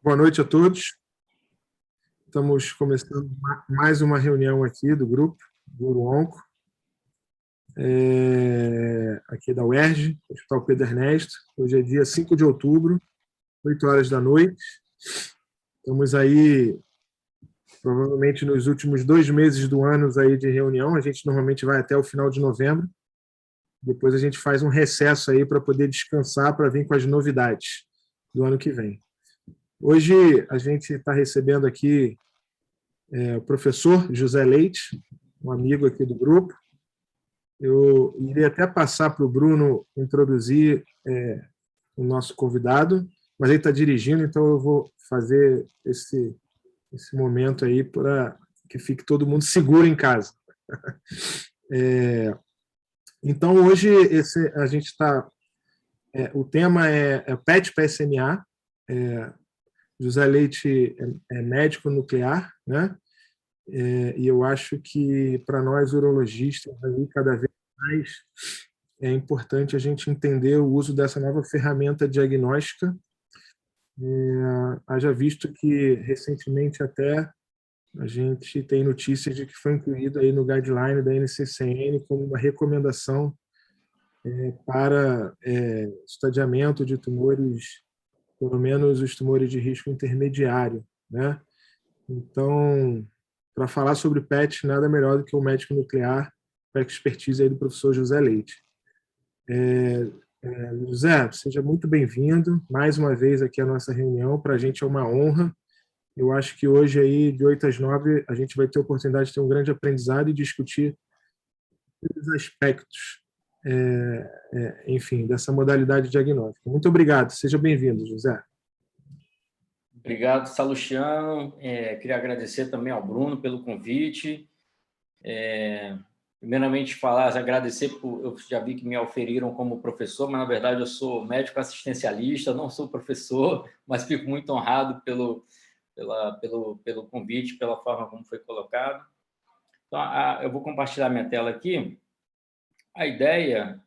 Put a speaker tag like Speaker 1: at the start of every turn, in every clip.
Speaker 1: Boa noite a todos. Estamos começando mais uma reunião aqui do grupo, do Onco, aqui da UERJ, Hospital Pedro Ernesto. Hoje é dia 5 de outubro, 8 horas da noite. Estamos aí, provavelmente, nos últimos 2 meses do ano aí de reunião. A gente normalmente vai até o final de novembro. Depois a gente faz um recesso aí para poder descansar, para vir com as novidades do ano que vem. Hoje a gente está recebendo aqui o professor José Leite, um amigo aqui do grupo. Eu iria até passar para o Bruno introduzir o nosso convidado, mas ele está dirigindo, então eu vou fazer esse momento aí para que fique todo mundo seguro em casa. Então, hoje a gente está... o tema é PET PSMA. José Leite é médico nuclear, né? E eu acho que, para nós urologistas, aí, cada vez mais é importante a gente entender o uso dessa nova ferramenta diagnóstica. Haja visto que, recentemente, até a gente tem notícias de que foi incluído aí no guideline da NCCN como uma recomendação para estadiamento de tumores, pelo menos os tumores de risco intermediário, né? Então, para falar sobre PET, nada melhor do que o médico nuclear, com a expertise aí do professor José Leite. José, seja muito bem-vindo mais uma vez aqui à nossa reunião. Para a gente é uma honra. Eu acho que hoje, aí, de 8 às 9, a gente vai ter a oportunidade de ter um grande aprendizado e discutir os aspectos, enfim, dessa modalidade diagnóstica. Muito obrigado. Seja bem-vindo, José.
Speaker 2: Obrigado, Salustiano. Queria agradecer também ao Bruno pelo convite. Primeiramente, agradecer eu já vi que me oferiram como professor, mas, na verdade, eu sou médico assistencialista, não sou professor, mas fico muito honrado pelo convite, pela forma como foi colocado. Então, eu vou compartilhar minha tela aqui. A ideia,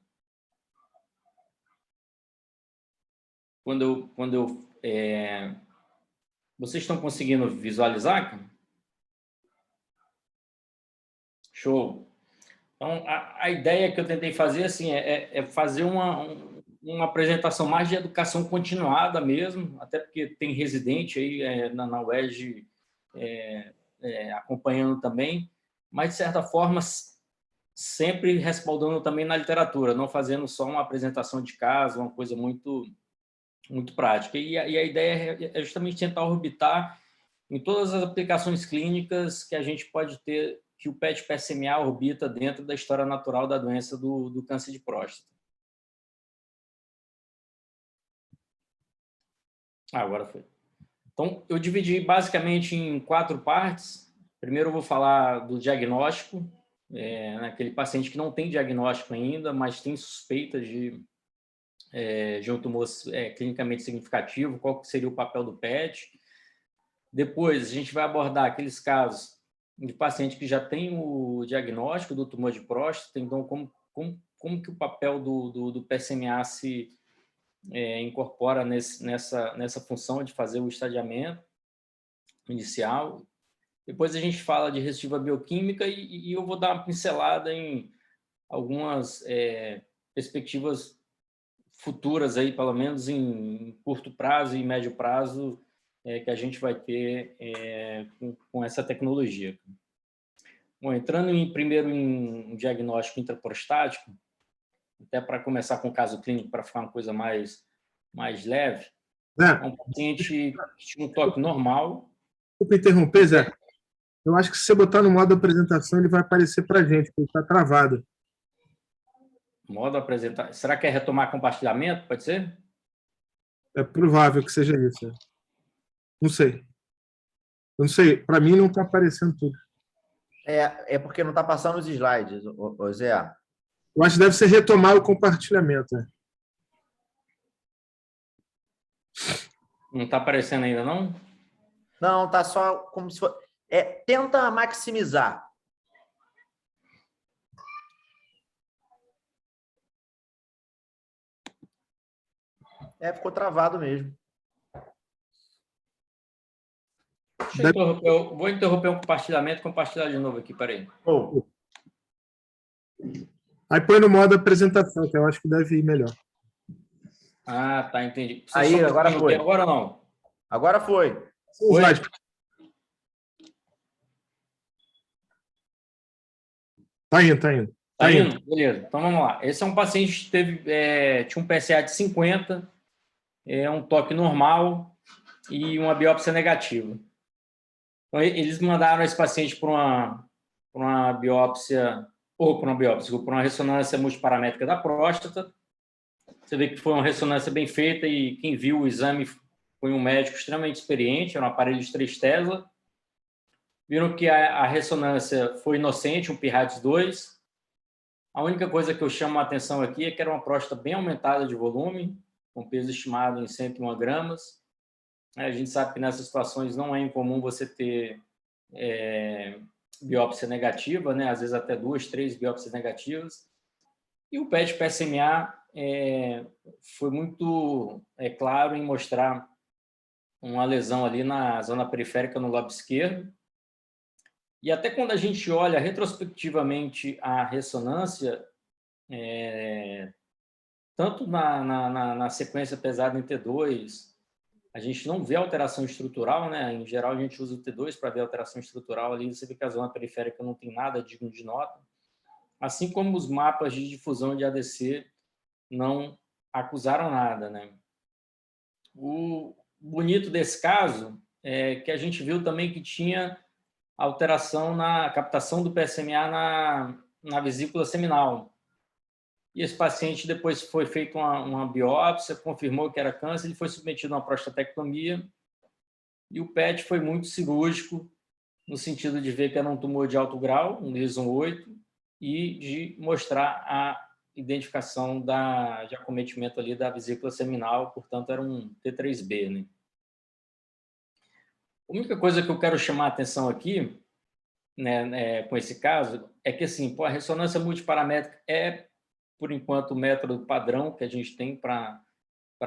Speaker 2: vocês estão conseguindo visualizar? Show! Então, a ideia que eu tentei fazer assim, é fazer uma apresentação mais de educação continuada mesmo, até porque tem residente aí na UERJ acompanhando também, mas, de certa forma, sempre respaldando também na literatura, não fazendo só uma apresentação de caso, uma coisa muito, muito prática. E a ideia é justamente tentar orbitar em todas as aplicações clínicas que a gente pode ter, que o PET-PSMA orbita dentro da história natural da doença do câncer de próstata. Agora foi. Então, eu dividi basicamente em 4 partes. Primeiro eu vou falar do diagnóstico, naquele paciente que não tem diagnóstico ainda, mas tem suspeita de um tumor clinicamente significativo, qual que seria o papel do PET. Depois, a gente vai abordar aqueles casos de paciente que já tem o diagnóstico do tumor de próstata, então como que o papel do PSMA se incorpora nessa função de fazer o estadiamento inicial. Depois a gente fala de recidiva bioquímica e eu vou dar uma pincelada em algumas perspectivas futuras, aí, pelo menos em curto prazo e médio prazo, que a gente vai ter com essa tecnologia. Bom, entrando primeiro em diagnóstico intraprostático, até para começar com o caso clínico, para ficar uma coisa mais leve, é um paciente que tinha um toque normal.
Speaker 1: Desculpa interromper, Zé. Eu acho que se você botar no modo apresentação, ele vai aparecer para a gente, porque está travado.
Speaker 2: Modo apresentar. Será que é retomar compartilhamento? Pode ser?
Speaker 1: É provável que seja isso. Não sei. Eu não sei. Para mim, não está aparecendo tudo.
Speaker 3: É porque não está passando os slides, Zé.
Speaker 1: Eu acho que deve ser retomar o compartilhamento.
Speaker 2: Não está aparecendo ainda, não?
Speaker 3: Não, está só como se fosse... tenta maximizar. Ficou travado mesmo.
Speaker 2: Vou interromper o compartilhamento e compartilhar de novo aqui, peraí.
Speaker 3: Oh.
Speaker 1: Aí põe no modo apresentação, que eu acho que deve ir melhor.
Speaker 2: Ah, tá, entendi. Você
Speaker 3: Aí,
Speaker 2: só
Speaker 3: agora foi.
Speaker 2: Agora não.
Speaker 3: Agora foi.
Speaker 2: Foi.
Speaker 1: Tá indo, tá indo.
Speaker 2: Tá indo? Beleza. Então, vamos lá. Esse é um paciente que tinha um PSA de 50, um toque normal e uma biópsia negativa. Então, eles mandaram esse paciente para uma biópsia, por uma ressonância multiparamétrica da próstata. Você vê que foi uma ressonância bem feita e quem viu o exame foi um médico extremamente experiente, era um aparelho de 3 Tesla. Viram que a ressonância foi inocente, um PIRADS 2. A única coisa que eu chamo a atenção aqui é que era uma próstata bem aumentada de volume, com peso estimado em 101 gramas. A gente sabe que nessas situações não é incomum você ter biópsia negativa, né? Às vezes até 2, 3 biópsias negativas. E o PET-PSMA foi muito claro em mostrar uma lesão ali na zona periférica no lobo esquerdo. E até quando a gente olha retrospectivamente a ressonância, tanto na sequência pesada em T2, a gente não vê alteração estrutural, né? Em geral, a gente usa o T2 para ver alteração estrutural ali, você vê que a zona periférica não tem nada digno de nota. Assim como os mapas de difusão de ADC não acusaram nada, né? O bonito desse caso é que a gente viu também que tinha alteração na captação do PSMA na vesícula seminal. E esse paciente depois foi feita uma biópsia, confirmou que era câncer, ele foi submetido a uma prostatectomia e o PET foi muito cirúrgico no sentido de ver que era um tumor de alto grau, um Gleason 8, e de mostrar a identificação de acometimento ali da vesícula seminal, portanto era um T3B, né? A única coisa que eu quero chamar a atenção aqui, né, com esse caso, é que assim, a ressonância multiparamétrica é, por enquanto, o método padrão que a gente tem para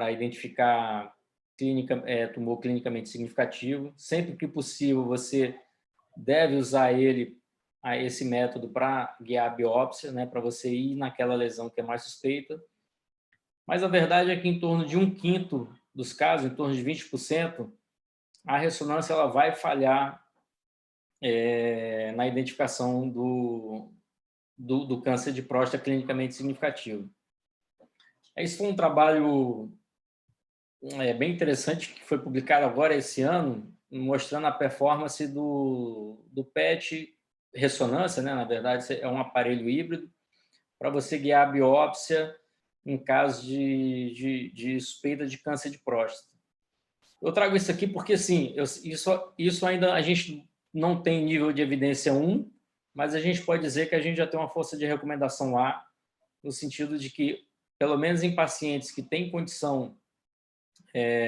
Speaker 2: identificar tumor clinicamente significativo. Sempre que possível, você deve usar esse método para guiar a biópsia, né, para você ir naquela lesão que é mais suspeita. Mas a verdade é que em torno de 1/5 dos casos, em torno de 20%, a ressonância ela vai falhar na identificação do câncer de próstata clinicamente significativo. Esse foi um trabalho bem interessante que foi publicado agora esse ano, mostrando a performance do PET ressonância, né? Na verdade, é um aparelho híbrido para você guiar a biópsia em caso de suspeita de câncer de próstata. Eu trago isso aqui porque, assim, isso ainda a gente não tem nível de evidência 1, mas a gente pode dizer que a gente já tem uma força de recomendação A, no sentido de que, pelo menos em pacientes que têm condição,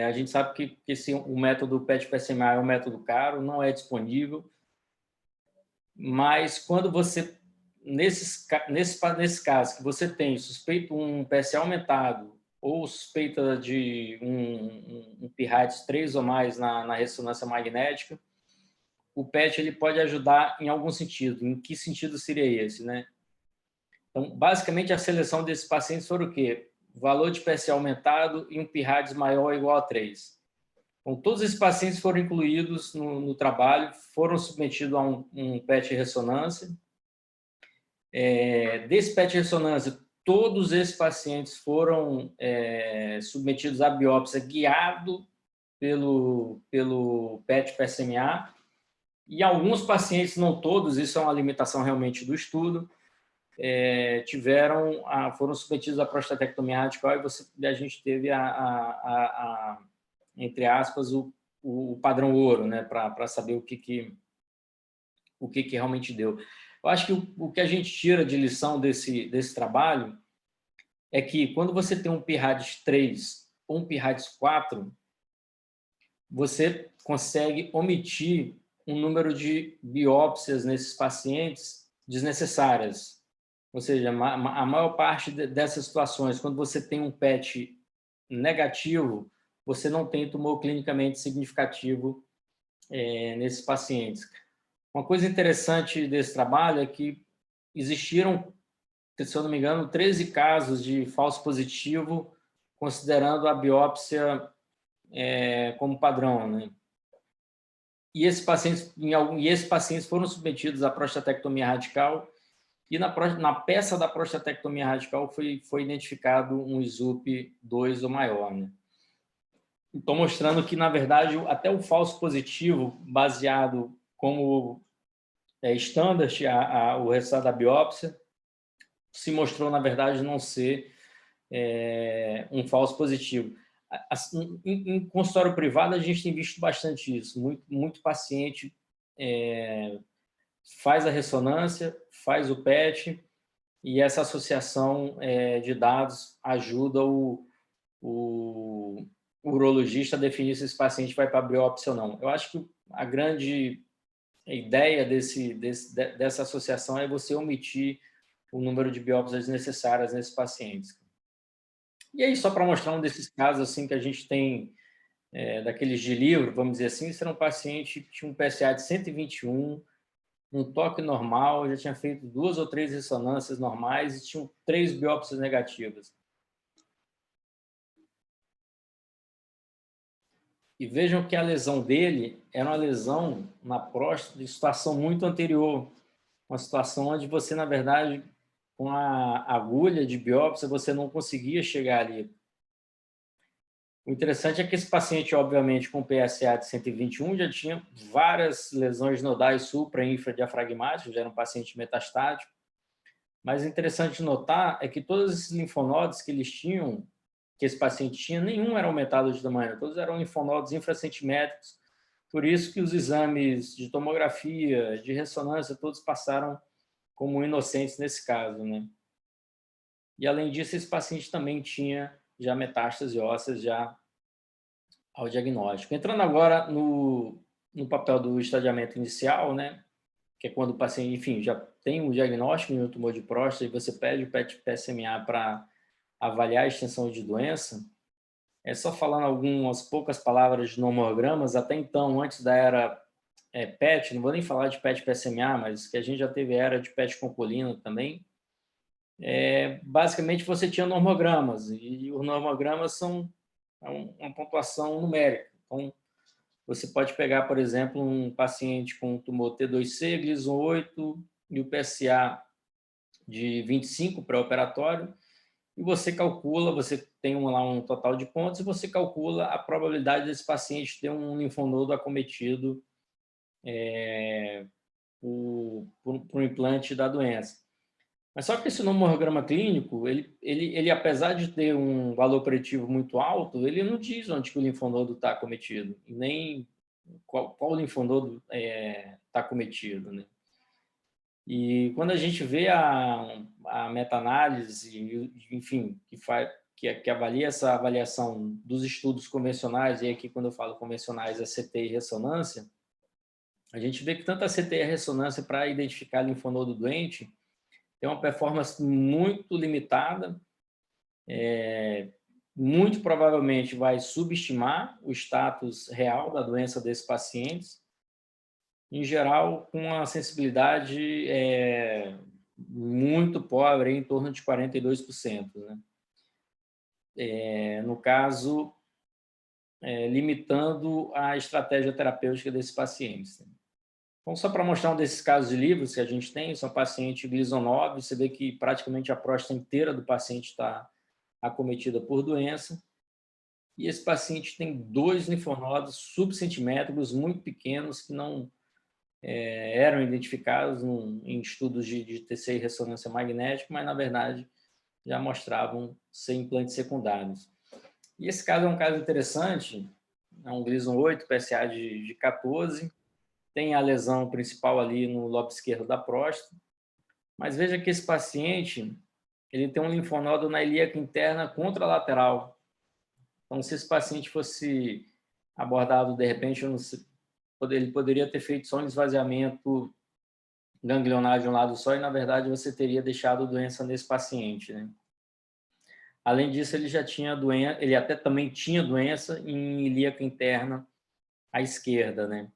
Speaker 2: a gente sabe que o método PET-PSMA é um método caro, não é disponível, mas quando você, nesse caso, que você tem suspeito um PSA aumentado ou suspeita de um PIRADS 3 ou mais na ressonância magnética, o PET ele pode ajudar em algum sentido. Em que sentido seria esse, né? Então, basicamente, a seleção desses pacientes foi o quê? Valor de PSA aumentado e um PIRADS maior ou igual a 3. Então, todos esses pacientes foram incluídos no trabalho, foram submetidos a um PET ressonância. Desse PET ressonância, todos esses pacientes foram submetidos à biópsia guiado pelo PET-PSMA. E alguns pacientes, não todos, isso é uma limitação realmente do estudo, foram submetidos à prostatectomia radical e a gente teve entre aspas, o padrão ouro, né, para saber o que realmente deu. Eu acho que o que a gente tira de lição desse trabalho é que quando você tem um PIRADS 3 ou um PIRADS 4, você consegue omitir um número de biópsias nesses pacientes desnecessárias. Ou seja, a maior parte dessas situações, quando você tem um PET negativo, você não tem tumor clinicamente significativo nesses pacientes. Uma coisa interessante desse trabalho é que existiram, se eu não me engano, 13 casos de falso positivo, considerando a biópsia como padrão, né? E esses pacientes foram submetidos à prostatectomia radical, e na peça da prostatectomia radical foi identificado um SUP2 ou maior, né? Estou mostrando que, na verdade, até o falso positivo, baseado como standard, o resultado da biópsia, se mostrou, na verdade, não ser um falso positivo. Em consultório privado, a gente tem visto bastante isso. Muito paciente faz a ressonância, faz o PET, e essa associação de dados ajuda o urologista a definir se esse paciente vai para a biópsia ou não. Eu acho que a grande ideia dessa associação é você omitir o número de biópsias necessárias nesses pacientes. E aí, só para mostrar um desses casos assim que a gente tem, daqueles de livro, vamos dizer assim, esse era um paciente que tinha um PSA de 121, um toque normal, já tinha feito 2 ou 3 ressonâncias normais e tinham 3 biópsias negativas. E vejam que a lesão dele era uma lesão na próstata de situação muito anterior, uma situação onde você, na verdade, com a agulha de biópsia, você não conseguia chegar ali. O interessante é que esse paciente, obviamente, com PSA de 121, já tinha várias lesões nodais supra- e infradiafragmáticas, já era um paciente metastático. Mas interessante notar é que todos esses linfonodos que eles tinham, que esse paciente tinha, nenhum era aumentado de tamanho, todos eram linfonodos infracentimétricos. Por isso que os exames de tomografia, de ressonância, todos passaram como inocentes nesse caso, né? E, além disso, esse paciente também tinha já metástase ósseas já ao diagnóstico. Entrando agora no papel do estadiamento inicial, né? Que é quando o paciente, enfim, já tem um diagnóstico de um tumor de próstata e você pede o PET-PSMA para avaliar a extensão de doença. Só falando algumas poucas palavras de nomogramas, até então, antes da era PET, não vou nem falar de PET-PSMA, mas que a gente já teve era de PET com colina também. Basicamente, você tinha normogramas, e os normogramas são uma pontuação numérica. Então, você pode pegar, por exemplo, um paciente com tumor T2C, Gleason 8 e o PSA de 25 pré-operatório, e você calcula, você tem lá um total de pontos, e você calcula a probabilidade desse paciente ter um linfonodo acometido por um implante da doença. Mas só que esse nomograma clínico, ele apesar de ter um valor preditivo muito alto, ele não diz onde que o linfonodo está acometido, nem qual linfonodo está acometido, né? E quando a gente vê a meta-análise, enfim, que avalia essa avaliação dos estudos convencionais, e aqui quando eu falo convencionais é CT e ressonância, a gente vê que tanto a CT e a ressonância para identificar linfonodo doente tem uma performance muito limitada, muito provavelmente vai subestimar o status real da doença desses pacientes, em geral com uma sensibilidade muito pobre, em torno de 42%, né? No caso, limitando a estratégia terapêutica desses pacientes, né? Então, só para mostrar um desses casos de livros que a gente tem, são paciente Gleason 9, você vê que praticamente a próstata inteira do paciente está acometida por doença, e esse paciente tem 2 linfonodos subcentimétricos muito pequenos que não eram identificados em estudos de TC e ressonância magnética, mas, na verdade, já mostravam ser implantes secundários. E esse caso é um caso interessante, é um Gleason 8, PSA de 14, tem a lesão principal ali no lobo esquerdo da próstata, mas veja que esse paciente ele tem um linfonodo na ilíaca interna contralateral. Então, se esse paciente fosse abordado de repente, ele poderia ter feito só um esvaziamento ganglionar de um lado só e, na verdade, você teria deixado doença nesse paciente, né? Além disso, ele já tinha doença, ele até também tinha doença em ilíaca interna à esquerda, né?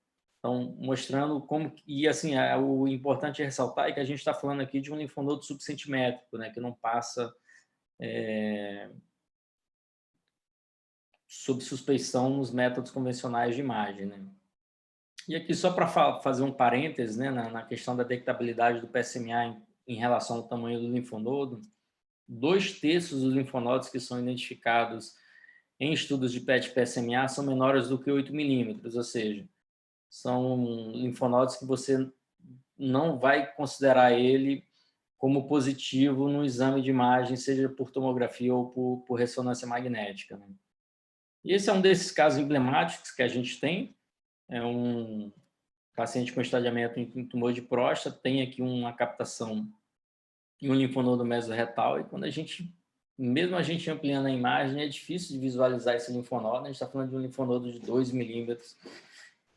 Speaker 2: Então, mostrando como... E, assim, o importante é ressaltar é que a gente está falando aqui de um linfonodo subcentimétrico, né, que não passa sob suspeição nos métodos convencionais de imagem, né? E aqui, só para fazer um parêntese, né, na questão da detectabilidade do PSMA em relação ao tamanho do linfonodo, 2/3 dos linfonodos que são identificados em estudos de PET-PSMA são menores do que 8 milímetros, ou seja, são linfonodos que você não vai considerar ele como positivo no exame de imagem, seja por tomografia ou por ressonância magnética, né? E esse é um desses casos emblemáticos que a gente tem. É um paciente com estadiamento em tumor de próstata, tem aqui uma captação em um linfonodo mesorretal, e quando mesmo a gente ampliando a imagem, é difícil de visualizar esse linfonodo. A gente está falando de um linfonodo de 2 milímetros,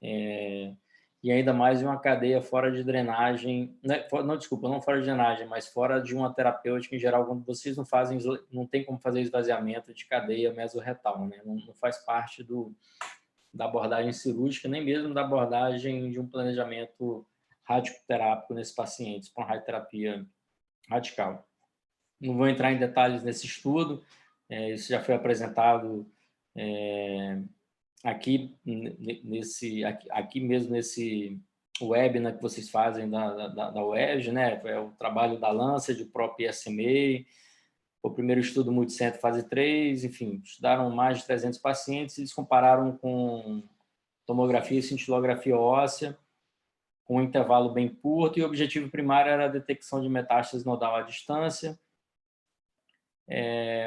Speaker 2: e ainda mais em uma cadeia fora de drenagem, não fora de drenagem, mas fora de uma terapêutica. Em geral, quando vocês não tem como fazer esvaziamento de cadeia mesorretal, né? Não faz parte da abordagem cirúrgica, nem mesmo da abordagem de um planejamento radioterápico nesses pacientes com radioterapia radical. Não vou entrar em detalhes nesse estudo, isso já foi apresentado aqui mesmo nesse webinar que vocês fazem da UERJ, né? É o trabalho da Lancet, do próprio ISMA, o primeiro estudo multicentro fase 3, enfim, estudaram mais de 300 pacientes, eles compararam com tomografia e cintilografia óssea, com um intervalo bem curto, e o objetivo primário era a detecção de metástase nodal à distância.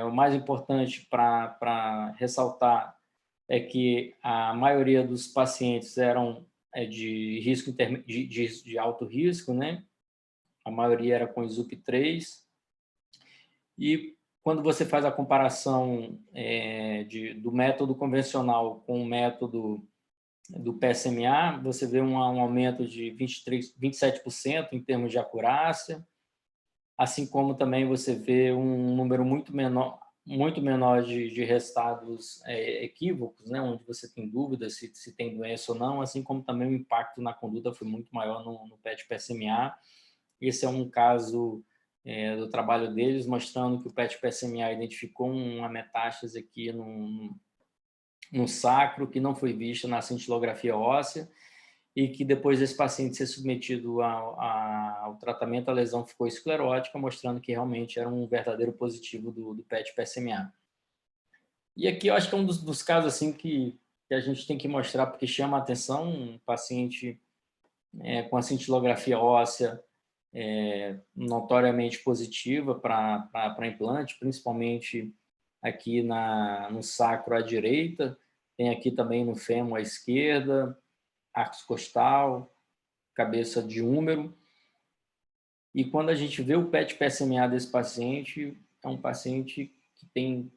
Speaker 2: O mais importante para ressaltar é que a maioria dos pacientes eram de risco de alto risco, né? A maioria era com ISUP3. E quando você faz a comparação do método convencional com o método do PSMA, você vê um aumento de 27% em termos de acurácia, assim como também você vê um número muito menor de resultados equívocos, né, onde você tem dúvidas se tem doença ou não, assim como também o impacto na conduta foi muito maior no PET-PSMA. Esse é um caso do trabalho deles, mostrando que o PET-PSMA identificou uma metástase aqui no sacro, que não foi vista na cintilografia óssea, e que depois desse paciente ser submetido ao tratamento, a lesão ficou esclerótica, mostrando que realmente era um verdadeiro positivo do PET-PSMA. E aqui eu acho que é um dos casos assim que a gente tem que mostrar, porque chama a atenção, um paciente com a cintilografia óssea notoriamente positiva para implante, principalmente aqui no sacro à direita, tem aqui também no fêmur à esquerda, arcos costal, cabeça de húmero. E quando a gente vê o PET-PSMA desse paciente, é um paciente que tem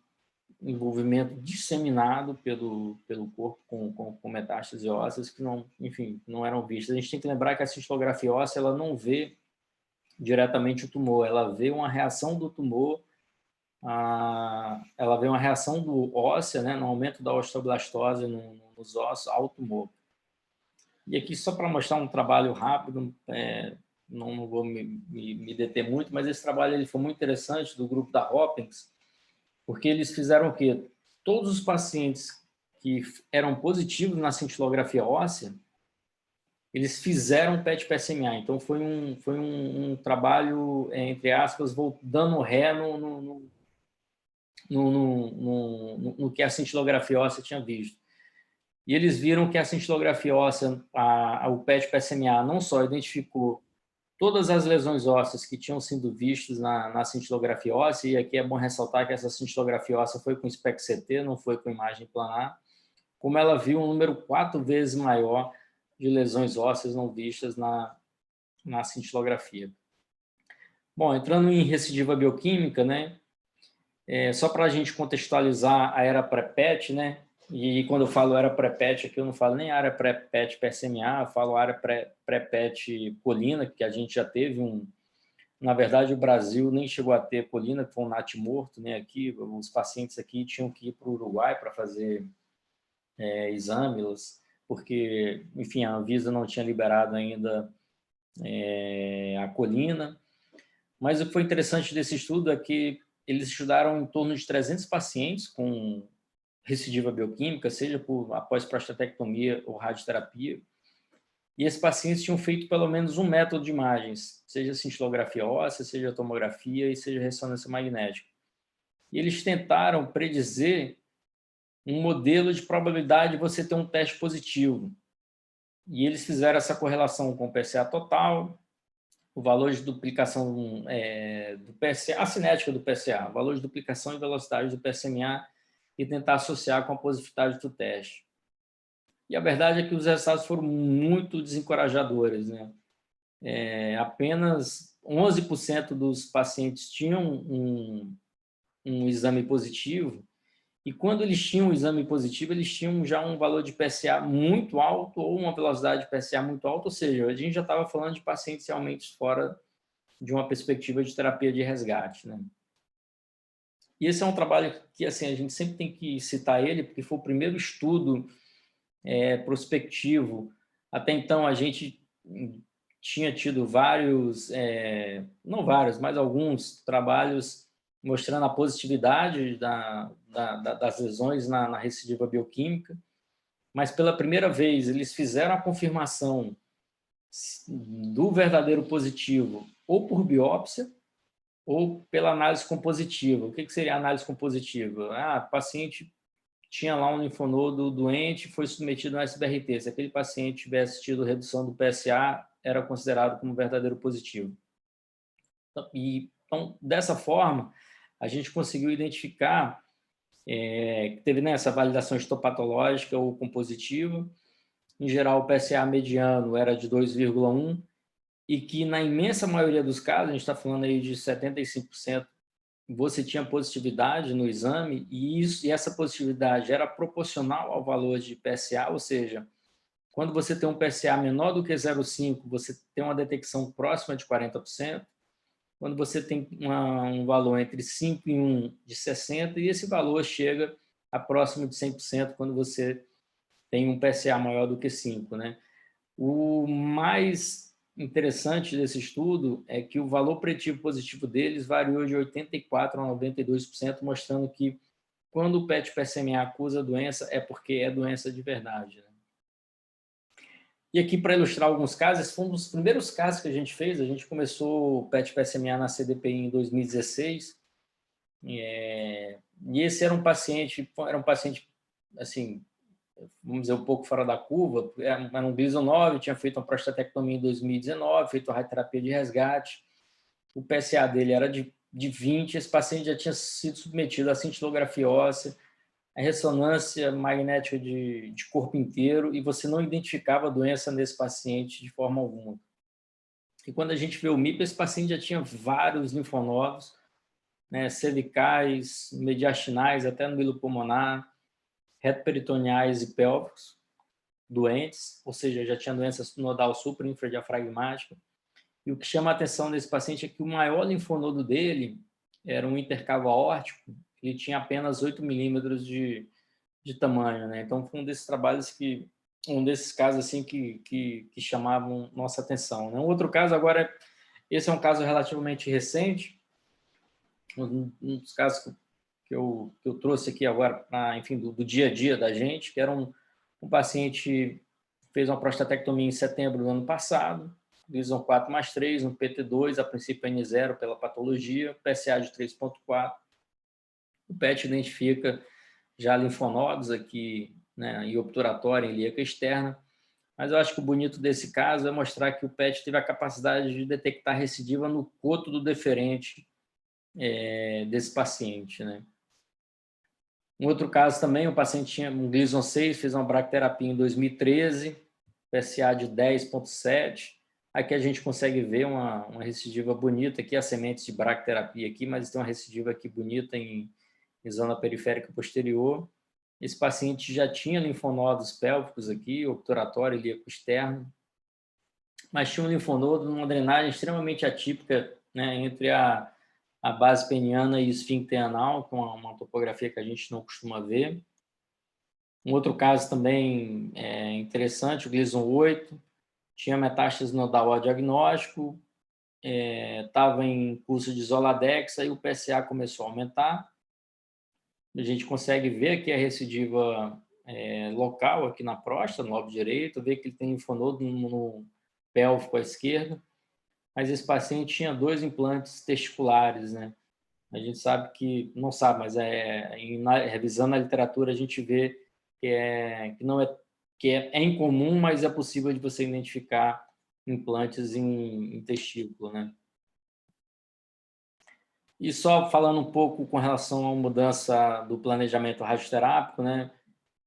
Speaker 2: envolvimento disseminado pelo corpo com metástases ósseas que não eram vistas. A gente tem que lembrar que a cintilografia óssea ela não vê diretamente o tumor, ela vê uma reação do tumor, ela vê uma reação do óssea, né, no aumento da osteoblastose nos ossos ao tumor. E aqui, só para mostrar um trabalho rápido, não vou me deter muito, mas esse trabalho ele foi muito interessante, do grupo da Hopkins, porque eles fizeram o quê? Todos os pacientes que eram positivos na cintilografia óssea, eles fizeram PET-PSMA. Então, foi um trabalho, entre aspas, dando ré no que a cintilografia óssea tinha visto. E eles viram que a cintilografia óssea, o PET-PSMA, não só identificou todas as lesões ósseas que tinham sido vistas na cintilografia óssea, e aqui é bom ressaltar que essa cintilografia óssea foi com SPECT-CT, não foi com imagem planar, como ela viu um número 4 vezes maior de lesões ósseas não vistas na cintilografia. Bom, entrando em recidiva bioquímica, né? Só para a gente contextualizar a era pré-PET, né? E quando eu falo era pré-PET, aqui eu não falo nem área pré-PET PSMA, eu falo área pré-PET colina, que a gente já teve Na verdade, o Brasil nem chegou a ter colina, que foi um NAT morto, né? Aqui, os pacientes aqui tinham que ir para o Uruguai para fazer exames porque, enfim, a Anvisa não tinha liberado ainda a colina. Mas o que foi interessante desse estudo é que eles estudaram em torno de 300 pacientes com recidiva bioquímica, seja após prostatectomia ou radioterapia, e esses pacientes tinham feito pelo menos um método de imagens, seja cintilografia óssea, seja tomografia e seja ressonância magnética. E eles tentaram predizer um modelo de probabilidade de você ter um teste positivo. E eles fizeram essa correlação com o PSA total, o valor de duplicação do PSA, a cinética do PSA, o valor de duplicação e velocidade do PSMA, e tentar associar com a positividade do teste. E a verdade é que os resultados foram muito desencorajadores, né? Apenas 11% dos pacientes tinham um exame positivo, e quando eles tinham um exame positivo, eles tinham já um valor de PSA muito alto ou uma velocidade de PSA muito alta, ou seja, a gente já estava falando de pacientes realmente fora de uma perspectiva de terapia de resgate, né? E esse é um trabalho que, assim, a gente sempre tem que citar ele, porque foi o primeiro estudo prospectivo. Até então, a gente tinha tido vários, não vários, mas alguns trabalhos mostrando a positividade das lesões na recidiva bioquímica, mas pela primeira vez eles fizeram a confirmação do verdadeiro positivo ou por biópsia ou pela análise compositiva. O que seria a análise compositiva? O paciente tinha lá um linfonodo doente, foi submetido ao SBRT. Se aquele paciente tivesse tido redução do PSA, era considerado como verdadeiro positivo. Então, dessa forma, a gente conseguiu identificar que teve essa validação histopatológica ou compositiva. Em geral, o PSA mediano era de 2,1, e que na imensa maioria dos casos, a gente está falando aí de 75%, você tinha positividade no exame, e essa positividade era proporcional ao valor de PSA, ou seja, quando você tem um PSA menor do que 0,5, você tem uma detecção próxima de 40%, quando você tem um valor entre 5 e 1 de 60%, e esse valor chega a próximo de 100% quando você tem um PSA maior do que 5, né? O mais interessante desse estudo é que o valor preditivo positivo deles variou de 84% a 92%, mostrando que quando o PET-PSMA acusa a doença, é porque é doença de verdade, né? E aqui, para ilustrar alguns casos, esse foi um dos primeiros casos que a gente fez. A gente começou o PET-PSMA na CDPI em 2016, e esse era um paciente assim, vamos dizer, um pouco fora da curva. Era um Gleason 9, tinha feito uma prostatectomia em 2019, feito a radioterapia de resgate. O PSA dele era de 20, esse paciente já tinha sido submetido à cintilografia óssea, a ressonância magnética de corpo inteiro, e você não identificava a doença nesse paciente de forma alguma. E quando a gente vê o MIP, esse paciente já tinha vários linfonodos, né, cervicais, mediastinais, até no milo pulmonar, retroperitoneais e pélvicos doentes, ou seja, já tinha doença nodal supra infradiafragmática. E o que chama a atenção desse paciente é que o maior linfonodo dele era um intercavo aórtico, ele tinha apenas 8 milímetros de tamanho, né? Então, foi um desses trabalhos um desses casos assim que chamavam nossa atenção, né? Um outro caso agora, esse é um caso relativamente recente, um dos casos que eu trouxe aqui agora, enfim, do dia a dia da gente, que era um paciente que fez uma prostatectomia em setembro do ano passado, Gleason 4+3, um PT2, a princípio N0 pela patologia, PSA de 3,4. O PET identifica já linfonodos aqui, né, em obturatória, em ilíaca externa, mas eu acho que o bonito desse caso é mostrar que o PET teve a capacidade de detectar recidiva no coto do deferente desse paciente, né? Um outro caso também, o paciente tinha um Gleason 6, fez uma bracterapia em 2013, PSA de 10,7. Aqui a gente consegue ver uma recidiva bonita, aqui as sementes de bracterapia aqui, mas tem uma recidiva aqui bonita em zona periférica posterior. Esse paciente já tinha linfonodos pélvicos aqui, obturatório, ilíaco externo, mas tinha um linfonodo numa drenagem extremamente atípica, né, entre a base peniana e esfíncter anal, com uma topografia que a gente não costuma ver. Um outro caso também interessante, o Gleason 8, tinha metástase nodal ao diagnóstico, estava em curso de Zoladex, aí o PSA começou a aumentar. A gente consegue ver aqui a recidiva local aqui na próstata, no lobo direito, ver que ele tem linfonodo no pélvico à esquerda, mas esse paciente tinha 2 implantes testiculares, né? A gente sabe que, não sabe, mas revisando a literatura a gente vê que é incomum, mas é possível de você identificar implantes em testículo, né? E só falando um pouco com relação à mudança do planejamento radioterápico, né?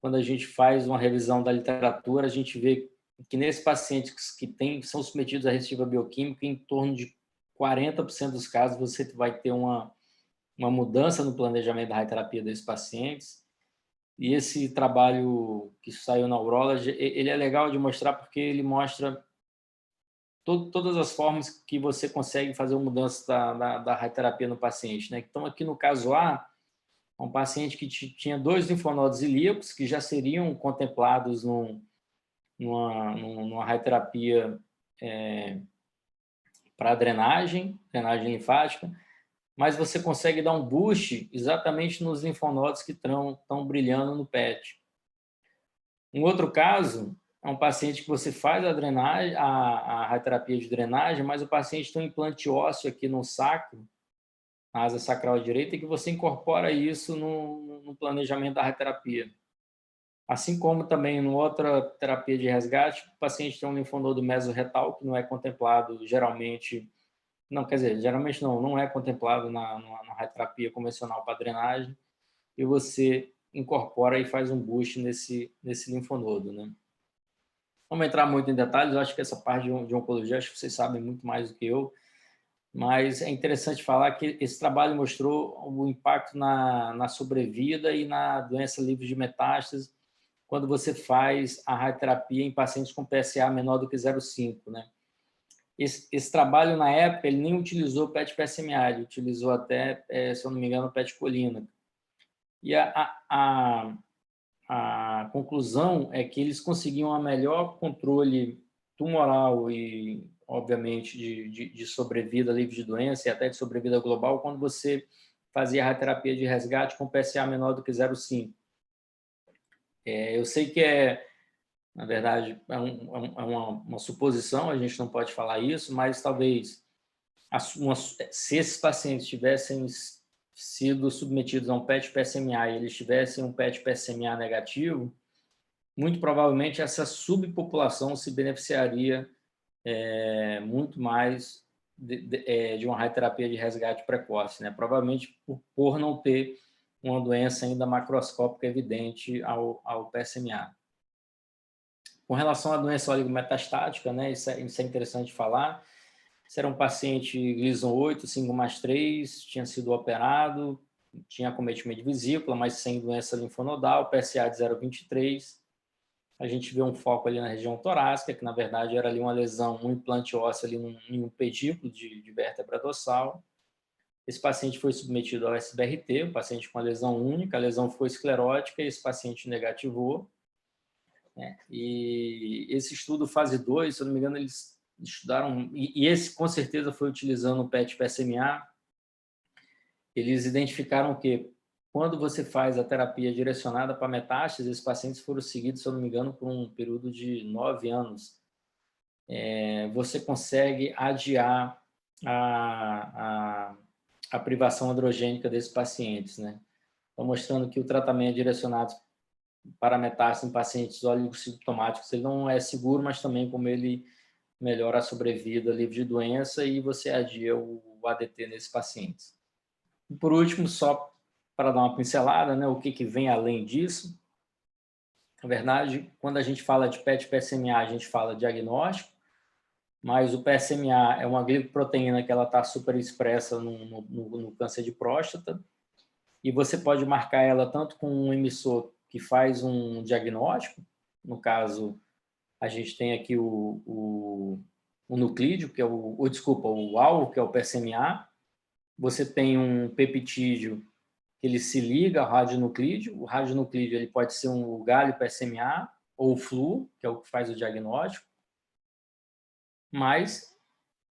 Speaker 2: Quando a gente faz uma revisão da literatura, a gente vê que nesses pacientes que são submetidos à recidiva bioquímica, em torno de 40% dos casos você vai ter uma mudança no planejamento da radioterapia desses pacientes. E esse trabalho que saiu na Urology, ele é legal de mostrar porque ele mostra todas as formas que você consegue fazer uma mudança da radioterapia no paciente, né? Então, aqui no caso A, um paciente que tinha 2 linfonodos ilíacos, que já seriam contemplados numa radioterapia para drenagem linfática, mas você consegue dar um boost exatamente nos linfonodos que estão brilhando no PET. Um outro caso é um paciente que você faz a drenagem, a radioterapia de drenagem, mas o paciente tem um implante ósseo aqui no sacro, na asa sacral direita, e que você incorpora isso no planejamento da radioterapia. Assim como também em outra terapia de resgate, o paciente tem um linfonodo mesorretal, que não é contemplado geralmente, não, quer dizer, geralmente não é contemplado na radioterapia convencional para drenagem, e você incorpora e faz um boost nesse linfonodo, né? Vamos entrar muito em detalhes, eu acho que essa parte de oncologia, acho que vocês sabem muito mais do que eu, mas é interessante falar que esse trabalho mostrou o impacto na sobrevida e na doença livre de metástase quando você faz a radioterapia em pacientes com PSA menor do que 0,5, né? Esse trabalho, na época, ele nem utilizou PET-PSMA, ele utilizou até, se eu não me engano, PET-colina. E a conclusão é que eles conseguiam um melhor controle tumoral e, obviamente, de sobrevida livre de doença e até de sobrevida global quando você fazia a radioterapia de resgate com PSA menor do que 0,5. Eu sei que na verdade, uma suposição, a gente não pode falar isso, mas talvez se esses pacientes tivessem sido submetidos a um PET-PSMA e eles tivessem um PET-PSMA negativo, muito provavelmente essa subpopulação se beneficiaria muito mais de uma radioterapia de resgate precoce, né? Provavelmente por não ter uma doença ainda macroscópica evidente ao PSMA. Com relação à doença oligometastática, né, isso é interessante falar. Esse era um paciente Gleason 8, 5+3, tinha sido operado, tinha acometimento de vesícula, mas sem doença linfonodal, PSA de 0,23. A gente vê um foco ali na região torácica, que na verdade era ali uma lesão, um implante ósseo ali em um pedículo de vértebra dorsal. Esse paciente foi submetido ao SBRT, o paciente com a lesão única, a lesão foi esclerótica e esse paciente negativou. E esse estudo fase 2, se eu não me engano, eles estudaram, e esse com certeza foi utilizando o PET-PSMA, eles identificaram que quando você faz a terapia direcionada para metástase, esses pacientes foram seguidos, se eu não me engano, por um período de 9 anos. Você consegue adiar a privação androgênica desses pacientes, né? Estão mostrando que o tratamento direcionado para metástase em pacientes oligossintomáticos ele não é seguro, mas também como ele melhora a sobrevida livre de doença e você adia o ADT nesses pacientes. E por último, só para dar uma pincelada, né, o que vem além disso, na verdade, quando a gente fala de PET-PSMA, a gente fala de diagnóstico, mas o PSMA é uma glicoproteína que ela está super expressa no câncer de próstata, e você pode marcar ela tanto com um emissor que faz um diagnóstico, no caso, a gente tem aqui o nuclídeo, que é o alvo, que é o PSMA, você tem um peptídeo que ele se liga ao radionuclídeo. O radionuclídeo ele pode ser o galho PSMA ou o flu, que é o que faz o diagnóstico, mas,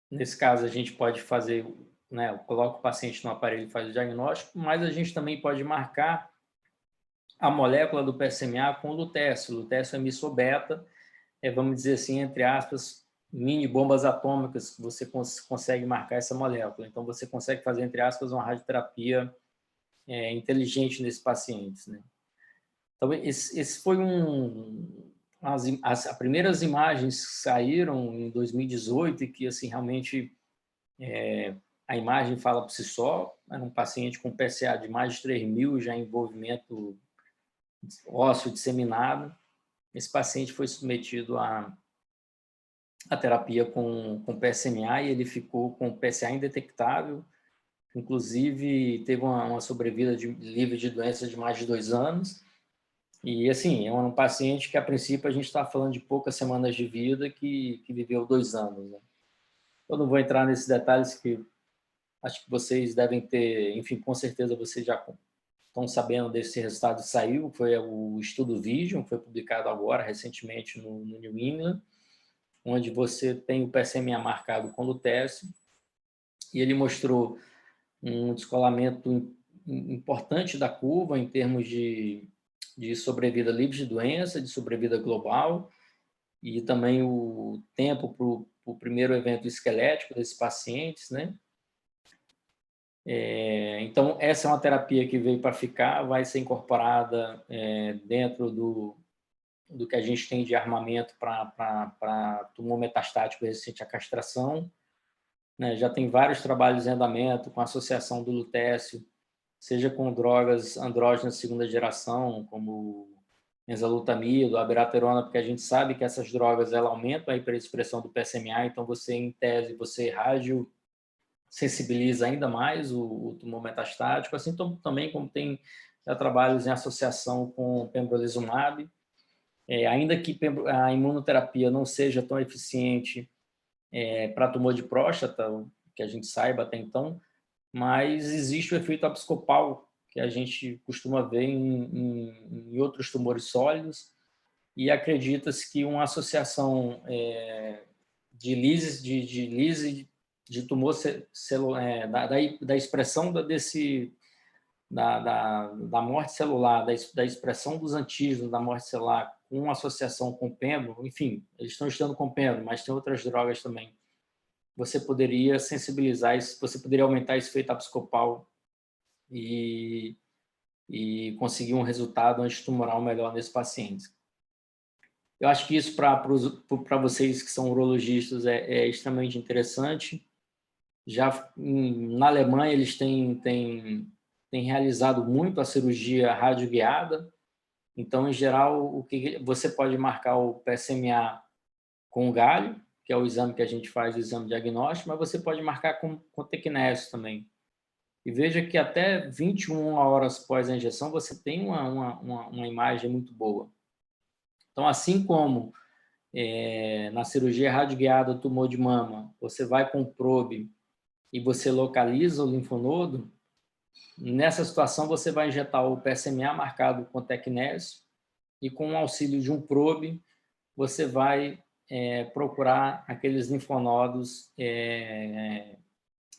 Speaker 2: nesse caso, a gente pode fazer, né, coloca o paciente no aparelho e faz o diagnóstico, mas a gente também pode marcar a molécula do PSMA com o lutécio. O lutécio é emisobeta, vamos dizer assim, entre aspas, mini bombas atômicas, que você consegue marcar essa molécula. Então, você consegue fazer, entre aspas, uma radioterapia inteligente nesses pacientes, né? Então, esse foi as primeiras imagens que saíram em 2018 e que, assim, realmente a imagem fala por si só. Era um paciente com PSA de mais de 3.000, já em envolvimento ósseo disseminado. Esse paciente foi submetido à terapia com PSMA e ele ficou com PSA indetectável. Inclusive, teve uma sobrevida livre de doença de mais de 2 anos. E, assim, é um paciente que, a princípio, a gente está falando de poucas semanas de vida que viveu 2 anos, né? Eu não vou entrar nesses detalhes que acho que vocês devem ter, enfim, com certeza vocês já estão sabendo desse resultado que saiu, foi o estudo Vision, que foi publicado agora, recentemente, no New England, onde você tem o PSMA marcado com lutécio, e ele mostrou um descolamento importante da curva em termos de sobrevida livre de doença, de sobrevida global, e também o tempo para o primeiro evento esquelético desses pacientes, né? Então, essa é uma terapia que veio para ficar, vai ser incorporada dentro do que a gente tem de armamento para tumor metastático resistente à castração, né? Já tem vários trabalhos em andamento com a associação do lutécio, seja com drogas andrógenas de segunda geração, como enzalutamida, abiraterona, porque a gente sabe que essas drogas ela aumentam a hiperexpressão do PSMA, então você, em tese, você radiosensibiliza ainda mais o tumor metastático, assim também como tem já trabalhos em associação com pembrolizumab, ainda que a imunoterapia não seja tão eficiente para tumor de próstata, que a gente saiba até então, mas existe o efeito abscopal, que a gente costuma ver em outros tumores sólidos, e acredita-se que uma associação de lise de tumor celular, da expressão da morte celular, da expressão dos antígenos da morte celular com associação com pembro, enfim, eles estão estudando com pembro, mas tem outras drogas também. Você poderia sensibilizar isso, você poderia aumentar esse efeito abscopal e conseguir um resultado antitumoral melhor nesses pacientes. Eu acho que isso, para vocês que são urologistas, é extremamente interessante. Já na Alemanha, eles têm realizado muito a cirurgia radioguiada. Então, em geral, o que você pode marcar o PSMA com o galho, que é o exame que a gente faz, o exame diagnóstico, mas você pode marcar com tecnésio também. E veja que até 21 horas após a injeção, você tem uma imagem muito boa. Então, assim como na cirurgia radioguiada do tumor de mama, você vai com o probe e você localiza o linfonodo, nessa situação você vai injetar o PSMA marcado com tecnésio e com o auxílio de um probe, você vai procurar aqueles linfonodos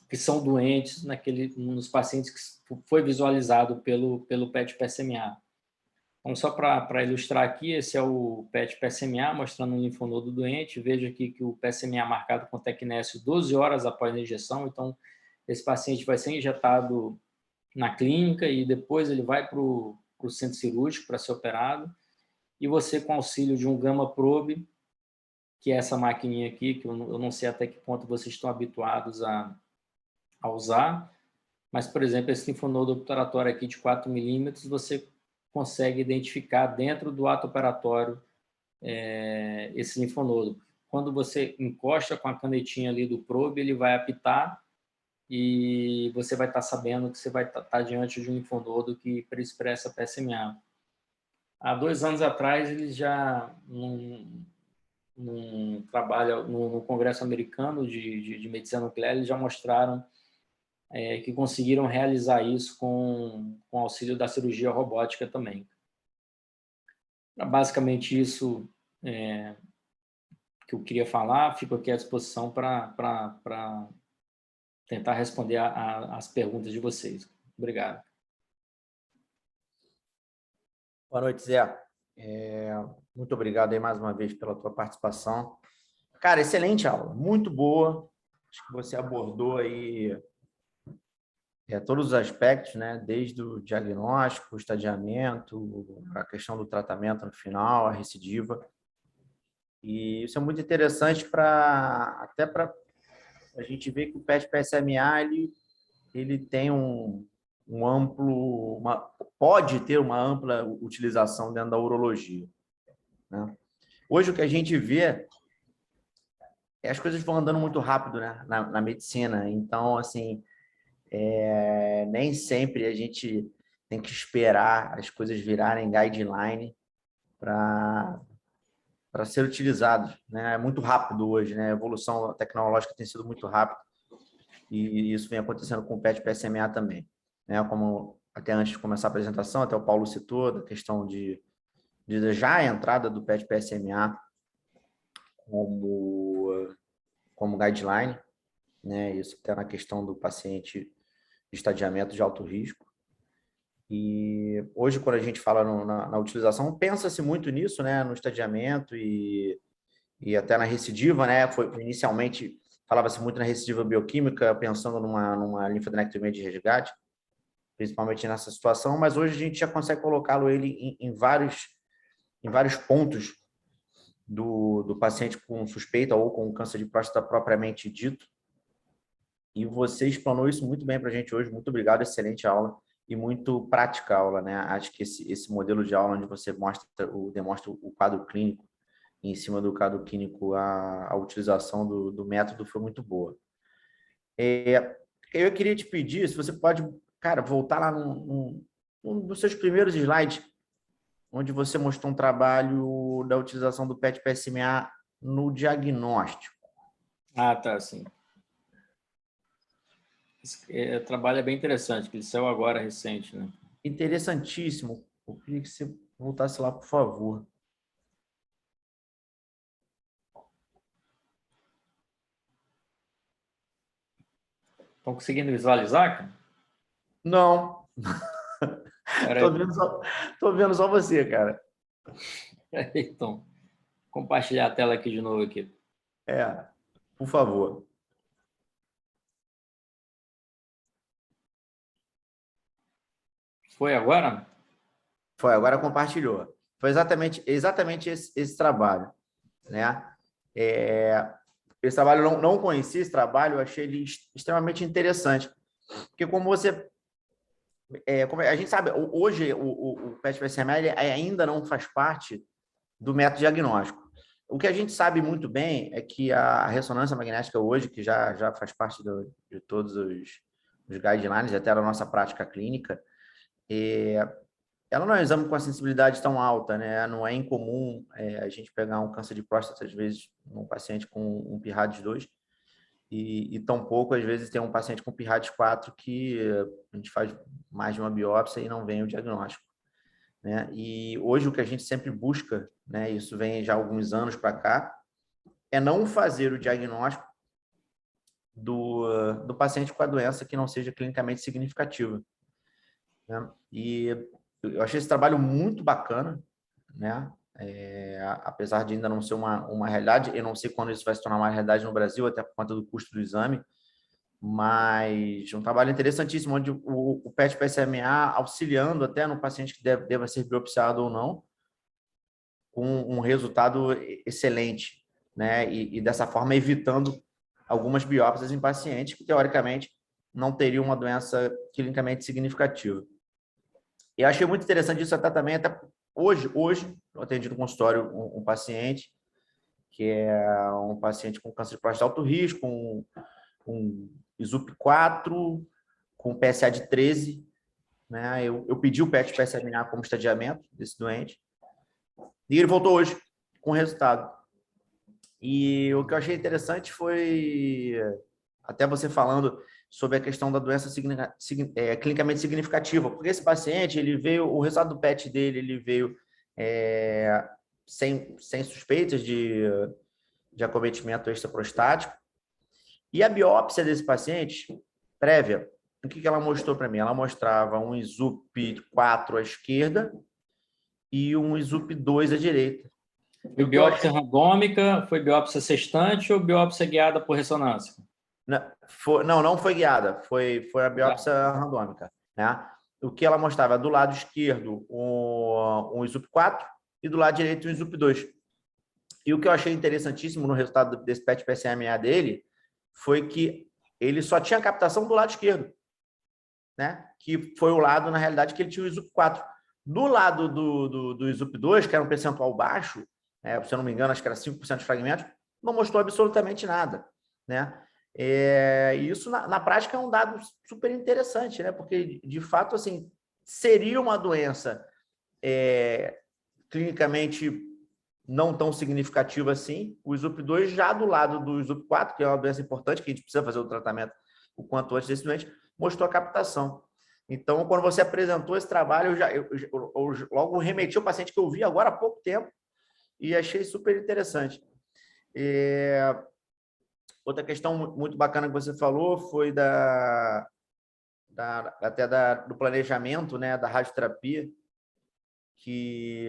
Speaker 2: que são doentes nos pacientes que foi visualizado pelo PET-PSMA. Então, só para ilustrar aqui, esse é o PET-PSMA, mostrando um linfonodo doente. Veja aqui que o PSMA marcado com tecnésio 12 horas após a injeção. Então, esse paciente vai ser injetado na clínica e depois ele vai para o centro cirúrgico para ser operado. E você, com auxílio de um Gamma Probe, que é essa maquininha aqui, que eu não sei até que ponto vocês estão habituados a usar, mas, por exemplo, esse linfonodo obturatório aqui de 4 milímetros, você consegue identificar dentro do ato operatório esse linfonodo. Quando você encosta com a canetinha ali do probe, ele vai apitar e você vai estar sabendo que você vai estar diante de um linfonodo que expressa PSMA. Há 2 anos atrás, eles já, num trabalho no Congresso Americano de Medicina Nuclear, eles já mostraram que conseguiram realizar isso com auxílio da cirurgia robótica também. Basicamente isso que eu queria falar, fico aqui à disposição para tentar responder as perguntas de vocês. Obrigado.
Speaker 3: Boa noite, Zé. Muito obrigado aí mais uma vez pela tua participação. Cara, excelente aula, muito boa. Acho que você abordou aí todos os aspectos, né? Desde o diagnóstico, o estadiamento, a questão do tratamento no final, a recidiva. E isso é muito interessante até para a gente ver que o PET-PSMA ele tem pode ter uma ampla utilização dentro da urologia, né? Hoje o que a gente vê as coisas vão andando muito rápido, né, na medicina. Então, assim, nem sempre a gente tem que esperar as coisas virarem guideline para ser utilizados, né? É muito rápido hoje, né? A evolução tecnológica tem sido muito rápida e isso vem acontecendo com o PET-PSMA também, né? Como até antes de começar a apresentação, até o Paulo citou, da questão de já a entrada do PET-PSMA como guideline, né? Isso até na questão do paciente de estadiamento de alto risco. E hoje, quando a gente fala na utilização, pensa-se muito nisso, né? No estadiamento e até na recidiva, né? Inicialmente, falava-se muito na recidiva bioquímica, pensando numa linfadenectomia de resgate, principalmente nessa situação, mas hoje a gente já consegue colocá-lo em vários pontos do paciente com suspeita ou com câncer de próstata propriamente dito. E você explanou isso muito bem para a gente hoje. Muito obrigado, excelente aula e muito prática a aula, né? Acho que esse modelo de aula onde você demonstra o quadro clínico, e em cima do quadro clínico a utilização do método foi muito boa. Eu queria te pedir, se você pode, cara, voltar lá num dos seus primeiros slides, onde você mostrou um trabalho da utilização do PET-PSMA no diagnóstico.
Speaker 2: Ah, tá, sim. Esse trabalho é bem interessante, que ele saiu agora, recente, né?
Speaker 3: Interessantíssimo. Eu queria que você voltasse lá, por favor.
Speaker 2: Estão conseguindo visualizar, cara?
Speaker 3: Não. Tô vendo só você, cara.
Speaker 2: Então, compartilhar a tela aqui de novo aqui.
Speaker 3: Por favor.
Speaker 2: Foi agora?
Speaker 3: Foi, agora compartilhou. Foi exatamente esse trabalho, né? Esse trabalho, eu não conheci esse trabalho, eu achei ele extremamente interessante. Porque como você... como a gente sabe, hoje o PET-PSMA ainda não faz parte do método diagnóstico. O que a gente sabe muito bem é que a ressonância magnética hoje, que já faz parte de todos os guidelines, até da nossa prática clínica, ela não é um exame com a sensibilidade tão alta, né? Não é incomum a gente pegar um câncer de próstata, às vezes, num paciente com um PIRADS 2, e tampouco, às vezes, tem um paciente com PIRADS 4 que a gente faz mais de uma biópsia e não vem o diagnóstico, né? E hoje o que a gente sempre busca, né, isso vem já há alguns anos para cá, é não fazer o diagnóstico do paciente com a doença que não seja clinicamente significativa, né? E eu achei esse trabalho muito bacana, né? Apesar de ainda não ser uma realidade, eu não sei quando isso vai se tornar uma realidade no Brasil, até por conta do custo do exame, mas um trabalho interessantíssimo, onde o PET-PSMA auxiliando até no paciente que deva ser biopsiado ou não, com um resultado excelente, né? E dessa forma evitando algumas biópsias em pacientes que, teoricamente, não teriam uma doença clinicamente significativa. E achei muito interessante isso até hoje eu atendi no consultório um paciente que é um paciente com câncer de próstata de alto risco, com ISUP4, com PSA de 13, né? Eu pedi o PET-PSMA como estadiamento desse doente e ele voltou hoje com resultado. E o que eu achei interessante foi, até você falando sobre a questão da doença clinicamente significativa, porque esse paciente, ele veio, o resultado do PET dele, ele veio sem suspeitas de acometimento extraprostático, e a biópsia desse paciente, prévia, o que ela mostrou para mim? Ela mostrava um ISUP4 à esquerda e um ISUP2 à direita.
Speaker 2: Foi biópsia randômica, foi biópsia sextante ou biópsia guiada por ressonância?
Speaker 3: Não foi guiada, foi a biópsia randômica, né? O que ela mostrava do lado esquerdo um ISUP4 e do lado direito um ISUP2. E o que eu achei interessantíssimo no resultado desse PET-PSMA dele foi que ele só tinha captação do lado esquerdo, né? Que foi o lado, na realidade, que ele tinha o ISUP4. Do lado do ISUP2, que era um percentual baixo, se eu não me engano, acho que era 5% de fragmentos, não mostrou absolutamente nada, né? E isso, na prática, é um dado super interessante, né? Porque, de fato, assim, seria uma doença clinicamente não tão significativa assim. O ISUP2 já do lado do ISUP4, que é uma doença importante, que a gente precisa fazer o tratamento o quanto antes desse doente, mostrou a captação. Então, quando você apresentou esse trabalho, eu logo remeti ao paciente que eu vi agora há pouco tempo e achei super interessante. Outra questão muito bacana que você falou foi do planejamento, né, da radioterapia, que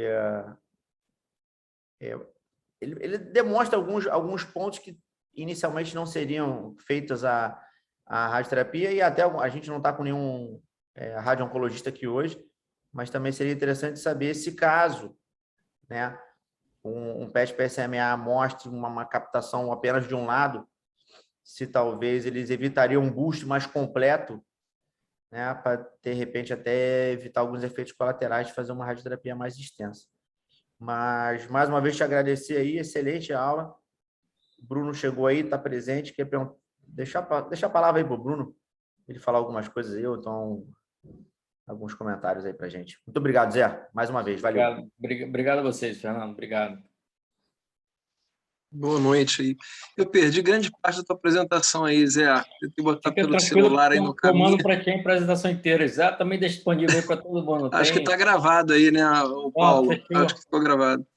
Speaker 3: ele demonstra alguns pontos que inicialmente não seriam feitos a radioterapia, e até a gente não está com nenhum radio-oncologista aqui hoje, mas também seria interessante saber se caso, né, um PET-PSMA mostre uma captação apenas de um lado, se talvez eles evitariam um boost mais completo, né, para, de repente, até evitar alguns efeitos colaterais de fazer uma radioterapia mais extensa. Mas, mais uma vez, te agradecer aí, excelente aula. O Bruno chegou aí, está presente, quer deixar a palavra aí para o Bruno, ele falar algumas coisas aí, ou então alguns comentários aí para a gente. Muito obrigado, Zé, mais uma vez, valeu.
Speaker 2: Obrigado a vocês, Fernando, obrigado.
Speaker 4: Boa noite aí. Eu perdi grande parte da tua apresentação aí, Zé. Tentei botar pelo celular aí no caminho.
Speaker 2: Eu mando para ti a apresentação inteira. Zé, também deixa disponível aí para todo mundo.
Speaker 4: Acho que está gravado aí, né, o Paulo? Acho que ficou gravado.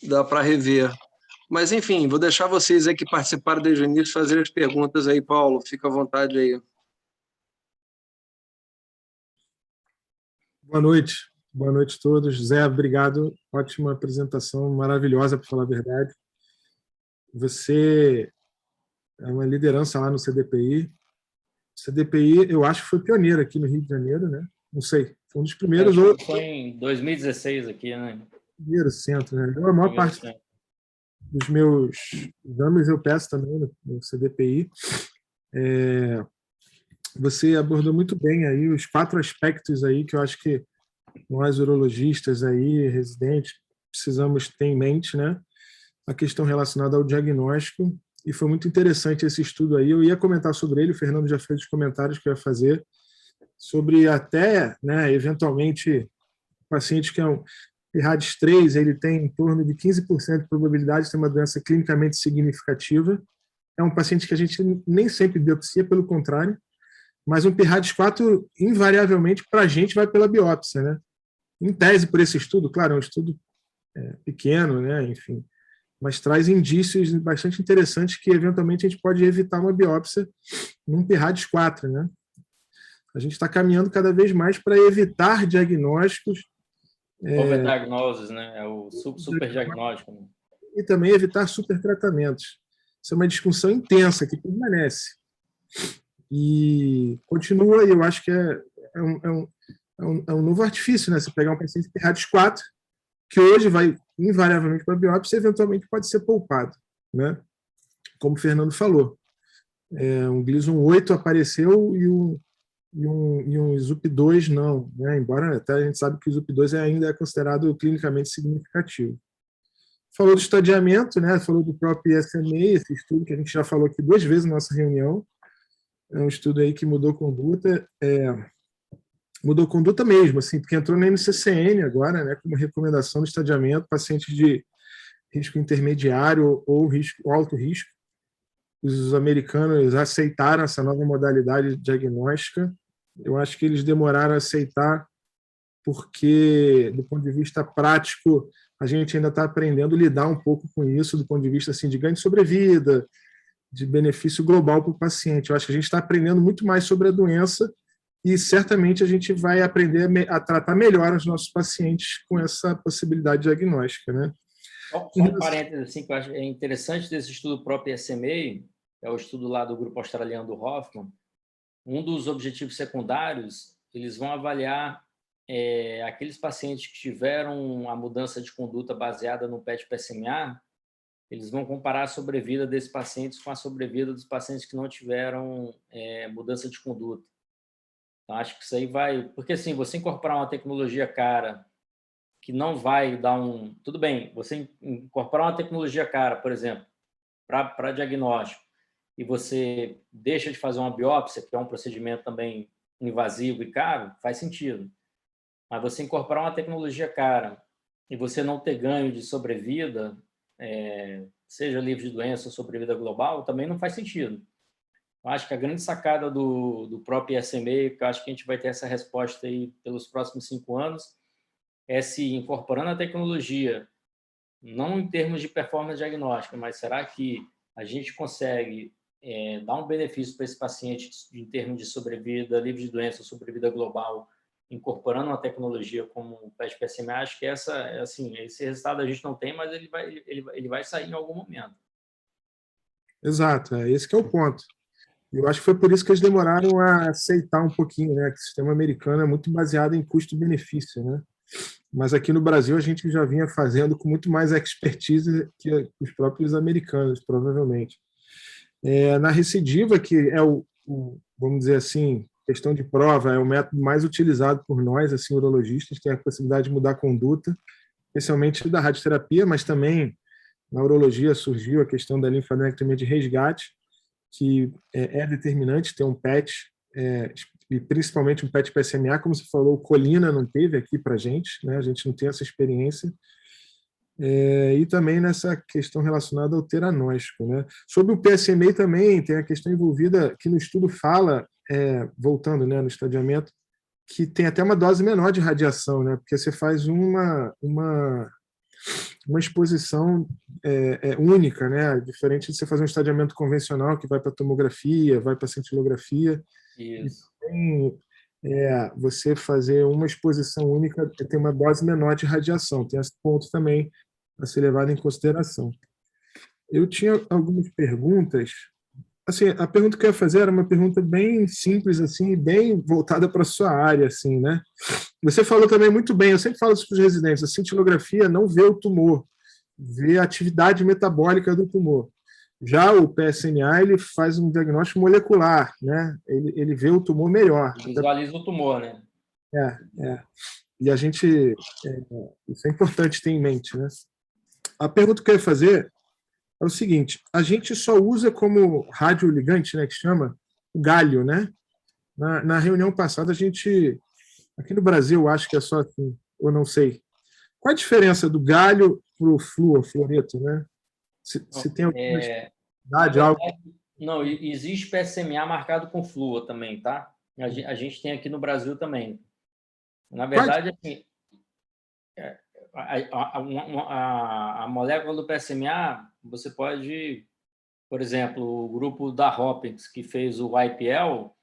Speaker 4: Dá para rever. Mas, enfim, vou deixar vocês aí que participaram desde o início fazer as perguntas aí, Paulo. Fica à vontade aí.
Speaker 1: Boa noite. Boa noite a todos. Zé, obrigado. Ótima apresentação, maravilhosa, para falar a verdade. Você é uma liderança lá no CDPI. O CDPI, eu acho que foi pioneiro aqui no Rio de Janeiro, né? Não sei, foi um dos primeiros.
Speaker 2: Foi em 2016 aqui, né?
Speaker 1: Primeiro centro, né? A maior parte dos meus exames eu peço também no CDPI. Você abordou muito bem aí os 4 aspectos aí que eu acho que nós urologistas aí, residentes, precisamos ter em mente, né? A questão relacionada ao diagnóstico, e foi muito interessante esse estudo aí. Eu ia comentar sobre ele, o Fernando já fez os comentários que eu ia fazer, sobre até, né, eventualmente, o paciente que é um PIRADS 3, ele tem em torno de 15% de probabilidade de ter uma doença clinicamente significativa. É um paciente que a gente nem sempre biopsia, pelo contrário, mas um PIRADS 4, invariavelmente, para a gente, vai pela biópsia, né? Em tese, por esse estudo, claro, é um estudo pequeno, né? Enfim, mas traz indícios bastante interessantes que, eventualmente, a gente pode evitar uma biópsia num PIRADS 4, né? A gente está caminhando cada vez mais para evitar diagnósticos.
Speaker 2: Overdiagnoses, né? É o super diagnóstico. Né?
Speaker 1: E também evitar supertratamentos. Isso é uma discussão intensa que permanece. E continua, e eu acho que é um novo artifício, né? Você pegar um paciente PIRADS 4, que hoje vai invariavelmente para a biópsia, eventualmente pode ser poupado, né? Como o Fernando falou. Um Gleason 8 apareceu e um ISUP2 não, né? Embora até a gente sabe que o ISUP2 ainda é considerado clinicamente significativo. Falou do estadiamento, né? Falou do próprio ISMA, esse estudo que a gente já falou aqui 2 vezes na nossa reunião. É um estudo aí que mudou conduta, mesmo, assim, porque entrou na NCCN agora, né, como recomendação de estadiamento, pacientes de risco intermediário ou alto risco. os americanos aceitaram essa nova modalidade diagnóstica. Eu acho que eles demoraram a aceitar porque, do ponto de vista prático, a gente ainda está aprendendo a lidar um pouco com isso, do ponto de vista assim, de ganho de sobrevida, de benefício global para o paciente. Eu acho que a gente está aprendendo muito mais sobre a doença e certamente a gente vai aprender a tratar melhor os nossos pacientes com essa possibilidade diagnóstica, né?
Speaker 2: Só um parênteses assim, que eu acho interessante desse estudo próprio SMA, é o estudo lá do grupo australiano do Hoffman. Um dos objetivos secundários, eles vão avaliar aqueles pacientes que tiveram a mudança de conduta baseada no PET-PSMA, eles vão comparar a sobrevida desses pacientes com a sobrevida dos pacientes que não tiveram mudança de conduta. Então, acho que isso aí vai... Porque, assim, você incorporar uma tecnologia cara que não vai dar um... Tudo bem, você incorporar uma tecnologia cara, por exemplo, para diagnóstico, e você deixa de fazer uma biópsia, que é um procedimento também invasivo e caro, faz sentido. Mas você incorporar uma tecnologia cara e você não ter ganho de sobrevida, seja livre de doença ou sobrevida global, também não faz sentido. Eu acho que a grande sacada do próprio SMA, que eu acho que a gente vai ter essa resposta aí pelos próximos 5 anos, é se incorporando a tecnologia, não em termos de performance diagnóstica, mas será que a gente consegue dar um benefício para esse paciente em termos de sobrevida, livre de doença, sobrevida global, incorporando uma tecnologia como o PET-PSMA? Acho que assim, esse resultado a gente não tem, mas ele vai sair em algum momento.
Speaker 1: Exato, esse que é o ponto. Eu acho que foi por isso que eles demoraram a aceitar um pouquinho, né? Que o sistema americano é muito baseado em custo-benefício, né? Mas aqui no Brasil a gente já vinha fazendo com muito mais expertise que os próprios americanos, provavelmente. Na recidiva, que é vamos dizer assim, questão de prova, é o método mais utilizado por nós, assim, urologistas, que é a possibilidade de mudar a conduta, especialmente da radioterapia, mas também na urologia surgiu a questão da linfadenectomia de resgate, que é determinante ter um PET, e principalmente um PET-PSMA, como você falou, Colina não teve aqui para a gente não tem essa experiência, e também nessa questão relacionada ao teranóstico, né? Sobre o PSMA também tem a questão envolvida, que no estudo fala, voltando, né, no estadiamento, que tem até uma dose menor de radiação, né? Porque você faz uma exposição única, né? Diferente de você fazer um estadiamento convencional que vai para tomografia, vai para cintilografia.
Speaker 2: Isso.
Speaker 1: E você fazer uma exposição única tem uma dose menor de radiação. Tem esse ponto também a ser levado em consideração. Eu tinha algumas perguntas. Assim, a pergunta que eu ia fazer era uma pergunta bem simples, assim, bem voltada para a sua área, assim, né? Você falou também muito bem, eu sempre falo isso para os residentes, a cintilografia não vê o tumor, vê a atividade metabólica do tumor. Já o PSMA, ele faz um diagnóstico molecular, né? Ele vê o tumor melhor.
Speaker 2: Visualiza o tumor, né?
Speaker 1: E a gente... isso é importante ter em mente, né? A pergunta que eu ia fazer é o seguinte, a gente só usa como radioligante, né, que chama, o galho, né? Na reunião passada, a gente... Aqui no Brasil, acho que é só assim, ou não sei. Qual a diferença do galho para o fluoreto, né? Se tem alguma dificuldade, algo...
Speaker 2: Não, existe PSMA marcado com flúor também, tá? A gente tem aqui no Brasil também. Na verdade, assim, a molécula do PSMA, você pode, por exemplo, o grupo da Hopkins, que fez o IPL,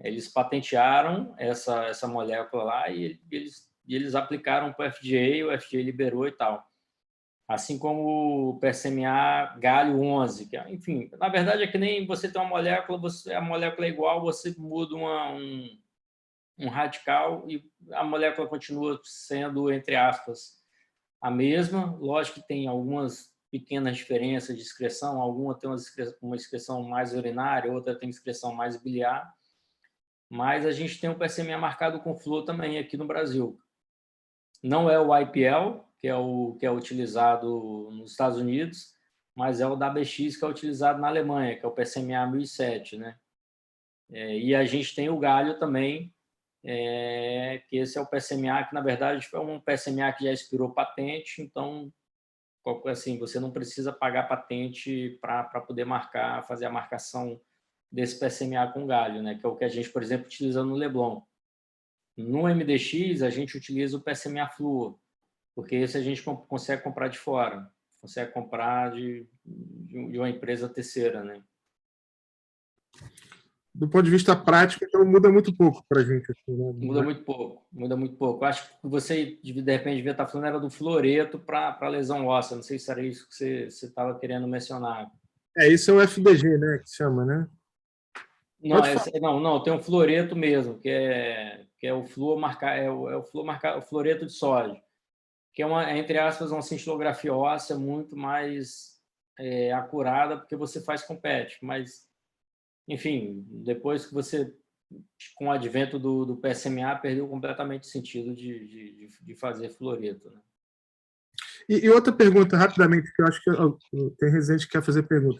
Speaker 2: eles patentearam essa molécula lá e eles aplicaram para o FDA liberou e tal. Assim como o PSMA galho 11, que, enfim, na verdade é que nem você tem uma molécula, a molécula é igual, você muda um radical e a molécula continua sendo, entre aspas, a mesma. Lógico que tem algumas pequenas diferenças de excreção, alguma tem uma excreção mais urinária, outra tem excreção mais biliar, mas a gente tem o PSMA marcado com flúor também aqui no Brasil. Não é o IPL, que é utilizado nos Estados Unidos, mas é o WX, que é utilizado na Alemanha, que é o PSMA 1007, né? E a gente tem o galho também, que esse é o PSMA, que na verdade foi um PSMA que já expirou patente, então assim, você não precisa pagar patente para poder fazer a marcação desse PSMA com galho, né? Que é o que a gente, por exemplo, utiliza no Leblon. No MDX, a gente utiliza o PSMA Fluor, porque esse a gente consegue comprar de fora, consegue comprar de uma empresa terceira, né?
Speaker 1: Do ponto de vista prático, então muda muito pouco para a gente. Assim, né?
Speaker 2: Muda muito pouco, muda muito pouco. Acho que você, de repente, devia estar falando era do fluoreto para lesão óssea. Não sei se era isso que você estava querendo mencionar.
Speaker 1: Isso é o FDG, né? Que se chama, né?
Speaker 2: Não, não, tem um fluoreto mesmo, que é o flúor o fluoreto de sódio, que é entre aspas, uma cintilografia óssea muito mais acurada, porque você faz com PET. Mas, enfim, depois que você, com o advento do PSMA, perdeu completamente o sentido de fazer fluoreto, né?
Speaker 1: E outra pergunta, rapidamente, que eu acho que tem residente que quer fazer pergunta.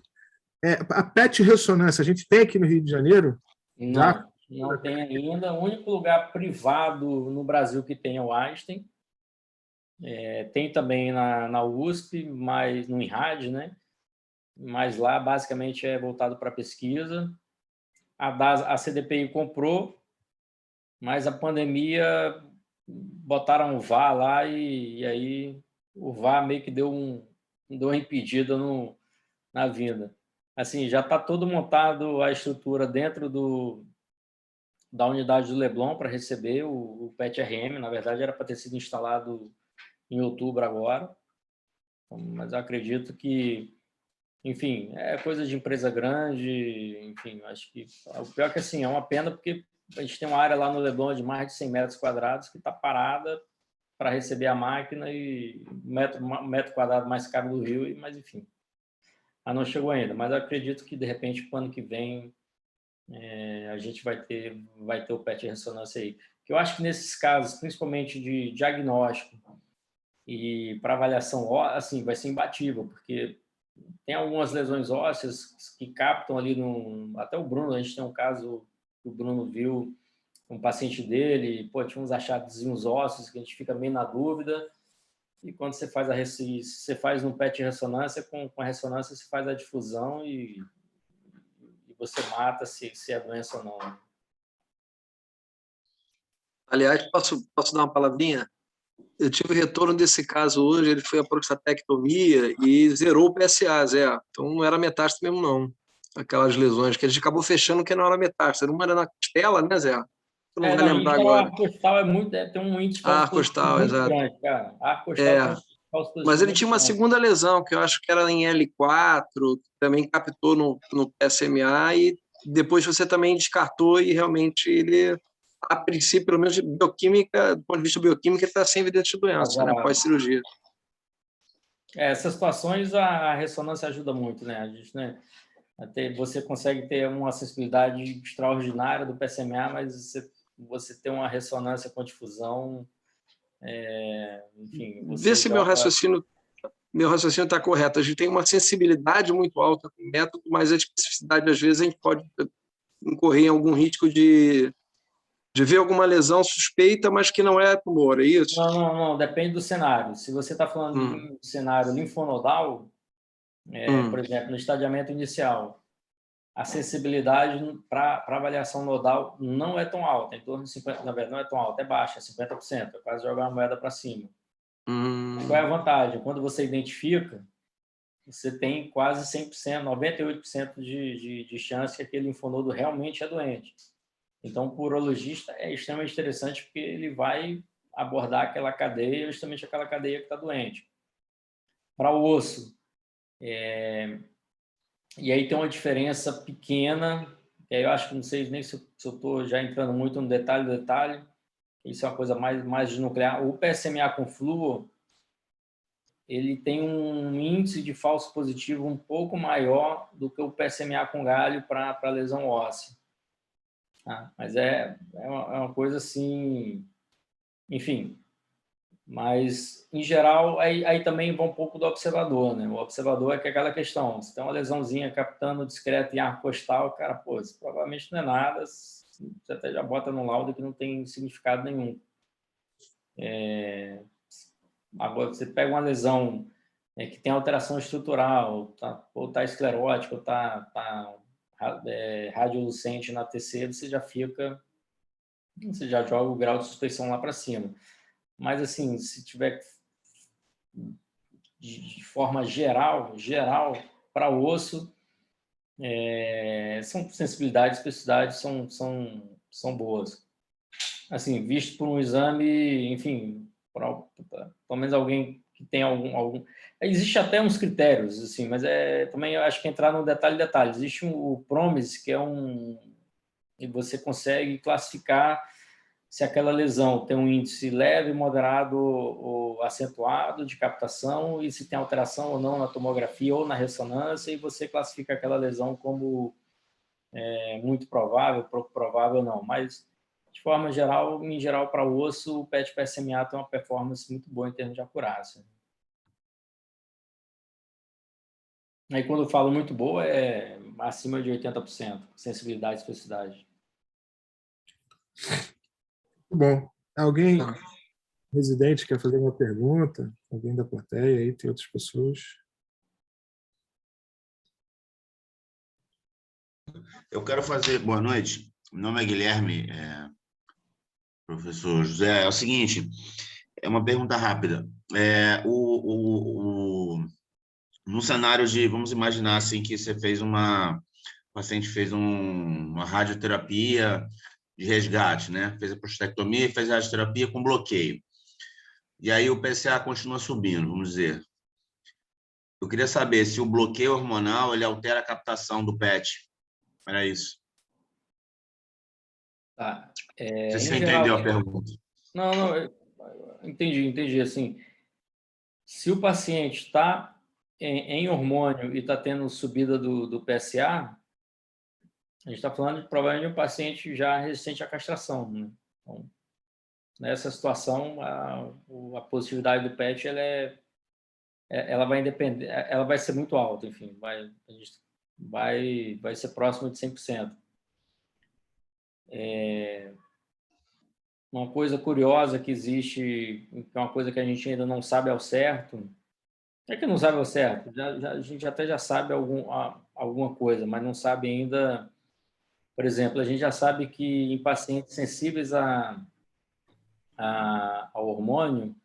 Speaker 1: A PET ressonância, a gente tem aqui no Rio de Janeiro?
Speaker 2: Não tem ainda. O único lugar privado no Brasil que tem é o Einstein. Tem também na USP, mas no INRAD, né? Mas lá, basicamente, é voltado para pesquisa. A CDPI comprou, mas a pandemia botaram o VAR lá e aí o VAR meio que deu uma impedida na vinda. Assim, já está todo montado a estrutura dentro da unidade do Leblon para receber o PET-RM. Na verdade, era para ter sido instalado em outubro agora, mas eu acredito que, enfim, é coisa de empresa grande, enfim, acho que o pior é que, assim, é uma pena porque a gente tem uma área lá no Leblon de mais de 100 metros quadrados que está parada para receber a máquina e metro quadrado mais caro do Rio, mas enfim, não chegou ainda, mas eu acredito que de repente para o ano que vem a gente vai ter o PET ressonância aí. Que eu acho que nesses casos, principalmente de diagnóstico e para avaliação, assim, vai ser imbatível, porque tem algumas lesões ósseas que captam ali até o Bruno, a gente tem um caso que o Bruno viu, um paciente dele, tinha uns achados ósseos que a gente fica meio na dúvida, e quando você faz no PET ressonância, com a ressonância você faz a difusão e você mata se é doença ou não.
Speaker 4: Aliás, posso dar uma palavrinha? Eu tive retorno desse caso hoje, ele foi a prostatectomia e zerou o PSA, Zé. Então não era metástase mesmo, não. Aquelas lesões que a gente acabou fechando que não era metástase. Uma era na costela, né, Zé? Tu não vai lembrar agora.
Speaker 2: A arco costal tem um índice
Speaker 4: Arco costal,
Speaker 2: muito
Speaker 4: exato.
Speaker 2: grande, cara. A arco costal tem um falso positivo.
Speaker 4: Mas ele tinha uma segunda lesão, que eu acho que era em L4, que também captou no PSMA, e depois você também descartou, e realmente ele, a princípio, pelo menos de bioquímica, do ponto de vista bioquímico, ele está sem evidência de doença, né, pós-cirurgia.
Speaker 2: Essas situações, a ressonância ajuda muito, né? A gente, né? Você consegue ter uma sensibilidade extraordinária do PSMA, mas você tem uma ressonância com difusão, enfim...
Speaker 4: Vê se meu raciocínio está correto. A gente tem uma sensibilidade muito alta com o método, mas a especificidade, às vezes, a gente pode incorrer em algum risco de ver alguma lesão suspeita, mas que não é tumor, é isso?
Speaker 2: Não, depende do cenário. Se você está falando de cenário linfonodal, por exemplo, no estadiamento inicial, a sensibilidade para avaliação nodal não é tão alta, em torno de 50%, na verdade não é tão alta, é baixa, 50%, é quase jogar uma moeda para cima. Qual é a vantagem? Quando você identifica, você tem quase 100%, 98% de chance que aquele linfonodo realmente é doente. Então, para o urologista é extremamente interessante porque ele vai abordar aquela cadeia, justamente aquela cadeia que está doente. Para o osso, e aí tem uma diferença pequena, que aí eu acho que não sei nem se eu estou já entrando muito no detalhe, isso é uma coisa mais de nuclear. O PSMA com flúor, ele tem um índice de falso positivo um pouco maior do que o PSMA com galho para lesão óssea. Mas é uma coisa assim, enfim. Mas, em geral, aí também vai um pouco do observador, né? O observador é que é aquela questão, se tem uma lesãozinha captando discreto em arco costal, cara, pô, isso provavelmente não é nada, você até já bota no laudo que não tem significado nenhum. Agora, você pega uma lesão que tem alteração estrutural, ou está esclerótico, ou está radiolucente na TC, você já joga o grau de suspeição lá para cima. Mas, assim, se tiver de forma geral para o osso, são sensibilidades, especificidades são boas. Assim, visto por um exame, enfim, pelo menos alguém que tem algum... Existe até uns critérios, assim, mas também eu acho que entrar no detalhe. Existe o PROMIS, que e você consegue classificar se aquela lesão tem um índice leve, moderado ou acentuado de captação, e se tem alteração ou não na tomografia ou na ressonância, e você classifica aquela lesão como muito provável, pouco provável ou não. Mas, de forma geral, para o osso, o PET-PSMA tem uma performance muito boa em termos de acurácia. Aí, quando eu falo muito boa, é acima de 80%, sensibilidade e especificidade.
Speaker 1: Muito bom. Alguém residente quer fazer uma pergunta? Alguém da plateia aí? Tem outras pessoas?
Speaker 5: Eu quero fazer... Boa noite. Meu nome é Guilherme, professor José. É o seguinte, é uma pergunta rápida. No cenário de... Vamos imaginar assim, que você fez o paciente fez uma radioterapia de resgate, né? Fez a prostatectomia e fez a radioterapia com bloqueio. E aí o PSA continua subindo, vamos dizer. Eu queria saber se o bloqueio hormonal ele altera a captação do PET. Era isso.
Speaker 2: Tá.
Speaker 5: Você entendeu a pergunta?
Speaker 2: Não, entendi. Assim, se o paciente está em hormônio e está tendo subida do PSA, a gente está falando provavelmente de um paciente já resistente à castração, né? Então, nessa situação, a positividade do PET ela vai depender, ela vai ser muito alta, enfim, vai ser próximo de 100%. Uma coisa curiosa que existe, que é uma coisa que a gente ainda não sabe ao certo, que não sabe ao certo, a gente até já sabe alguma coisa, mas não sabe ainda. Por exemplo, a gente já sabe que em pacientes sensíveis ao hormônio,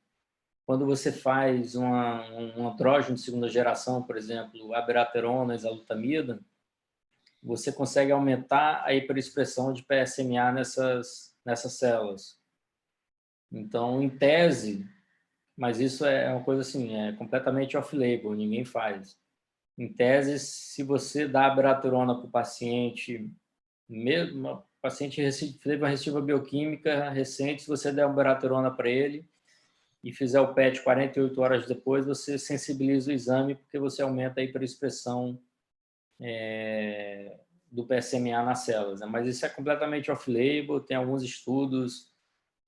Speaker 2: quando você faz um andrógeno de segunda geração, por exemplo, abiraterona, exalutamida, você consegue aumentar a hiperexpressão de PSMA nessas células. Então, em tese, mas isso é uma coisa assim, completamente off-label, ninguém faz. Em tese, se você dá abiraterona para o paciente, mesmo o paciente teve uma recidiva bioquímica recente, se você der uma abiraterona para ele e fizer o PET 48 horas depois, você sensibiliza o exame porque você aumenta a hiperexpressão do PSMA nas células. Mas isso é completamente off-label, tem alguns estudos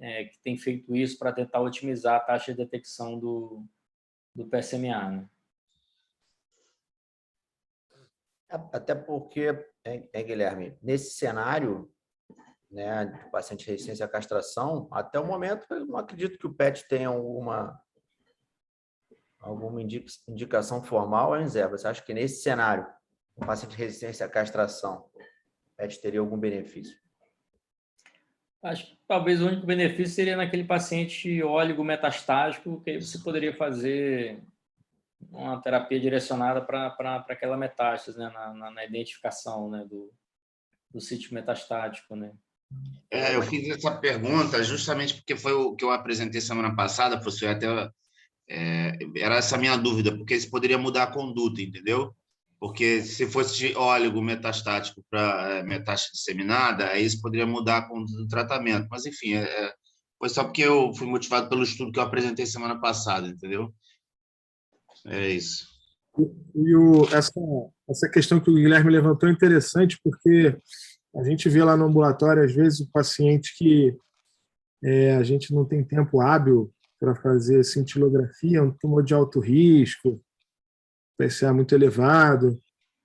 Speaker 2: que têm feito isso para tentar otimizar a taxa de detecção do PSMA, né?
Speaker 3: Até porque, Guilherme, nesse cenário, né, de paciente resistente à castração, até o momento eu não acredito que o PET tenha alguma indicação formal, Zé. Você acha que nesse cenário, o paciente resistente à castração, o PET teria algum benefício?
Speaker 2: Acho que talvez o único benefício seria naquele paciente óligo-metastático, que aí você poderia fazer uma terapia direcionada para aquela metástase, né, na identificação, né, do sítio metastático, né?
Speaker 5: Eu fiz essa pergunta justamente porque foi o que eu apresentei semana passada, professor, era essa a minha dúvida, porque isso poderia mudar a conduta, entendeu? Porque se fosse de óligo metastático para metástase disseminada, aí isso poderia mudar a conduta do tratamento. Mas, enfim, foi só porque eu fui motivado pelo estudo que eu apresentei semana passada, entendeu? É isso.
Speaker 1: Essa questão que o Guilherme levantou é interessante, porque a gente vê lá no ambulatório, às vezes, o paciente que a gente não tem tempo hábil para fazer cintilografia, um tumor de alto risco, PSA muito elevado,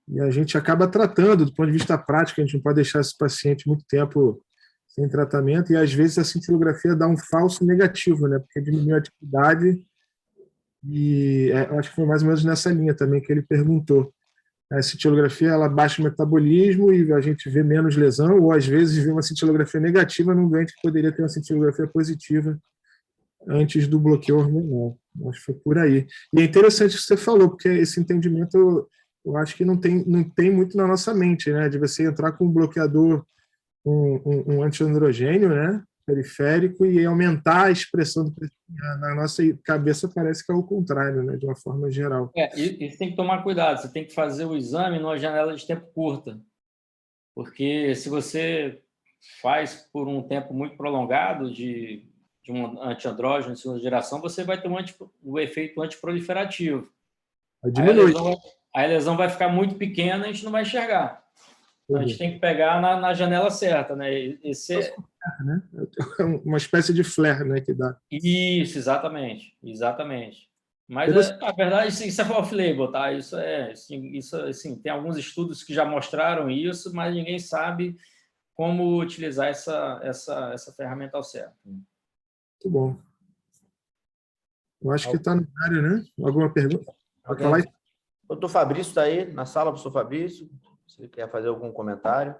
Speaker 1: e a gente acaba tratando, do ponto de vista prático, a gente não pode deixar esse paciente muito tempo sem tratamento, e às vezes a cintilografia dá um falso negativo, né, porque diminui a atividade E eu acho que foi mais ou menos nessa linha também que ele perguntou. A cintilografia ela baixa o metabolismo e a gente vê menos lesão, ou às vezes vê uma cintilografia negativa num doente que poderia ter uma cintilografia positiva antes do bloqueio hormonal. Acho que foi por aí. E é interessante o que você falou, porque esse entendimento eu acho que não tem muito na nossa mente, né? De você entrar com um bloqueador, um antiandrogênio, né? Periférico, e aumentar a expressão do na nossa cabeça parece que é o contrário, né? De uma forma geral.
Speaker 2: E tem que tomar cuidado, você tem que fazer o exame numa janela de tempo curta, porque se você faz por um tempo muito prolongado de um antiandrógeno de segunda geração, você vai ter um efeito antiproliferativo. Aí a lesão vai ficar muito pequena e a gente não vai enxergar. Então, a gente tem que pegar na janela certa, né?
Speaker 1: É uma espécie de flare, né, que dá.
Speaker 2: Isso, exatamente. Mas a verdade, isso é off-label, tá? Isso assim, tem alguns estudos que já mostraram isso, mas ninguém sabe como utilizar essa ferramenta ao certo.
Speaker 1: Muito bom. Eu acho que está no área, né? Alguma pergunta? Pode falar?
Speaker 3: O doutor Fabrício está aí na sala, professor Fabrício. Se ele quer fazer algum comentário.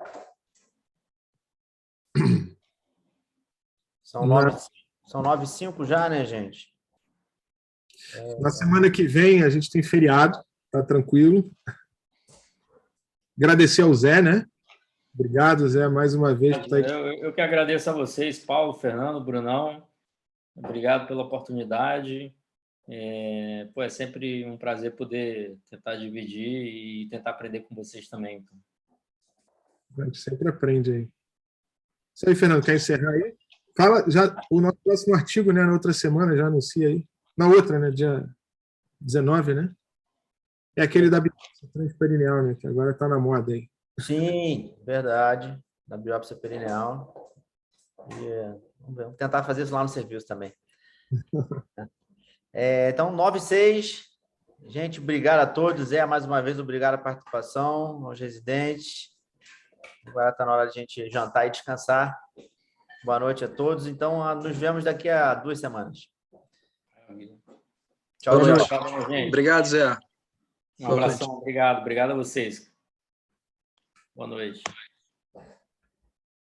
Speaker 3: São 9h05 já, né, gente?
Speaker 1: Na semana que vem a gente tem feriado, tá tranquilo. Agradecer ao Zé, né? Obrigado, Zé, mais uma vez.
Speaker 2: Eu que agradeço a vocês, Paulo, Fernando, Brunão. Obrigado pela oportunidade. É sempre um prazer poder tentar dividir e tentar aprender com vocês também. Então.
Speaker 1: A gente sempre aprende aí. Isso aí, Fernando, quer encerrar aí? Fala já o nosso próximo artigo, né? Na outra semana, já anuncia aí. Na outra, né? Dia 19, né? É aquele da biópsia transperineal, né? Que agora está na moda aí.
Speaker 3: Sim, verdade. Da biópsia perineal. Vamos tentar fazer isso lá no serviço também. Então, 9h06. Gente, obrigado a todos. Zé, mais uma vez, obrigado a participação, aos residentes. Agora está na hora de a gente jantar e descansar. Boa noite a todos. Então, nos vemos daqui a 2 semanas.
Speaker 2: Tchau, gente.
Speaker 4: Obrigado, Zé.
Speaker 2: Um abração. Obrigado a vocês. Boa noite.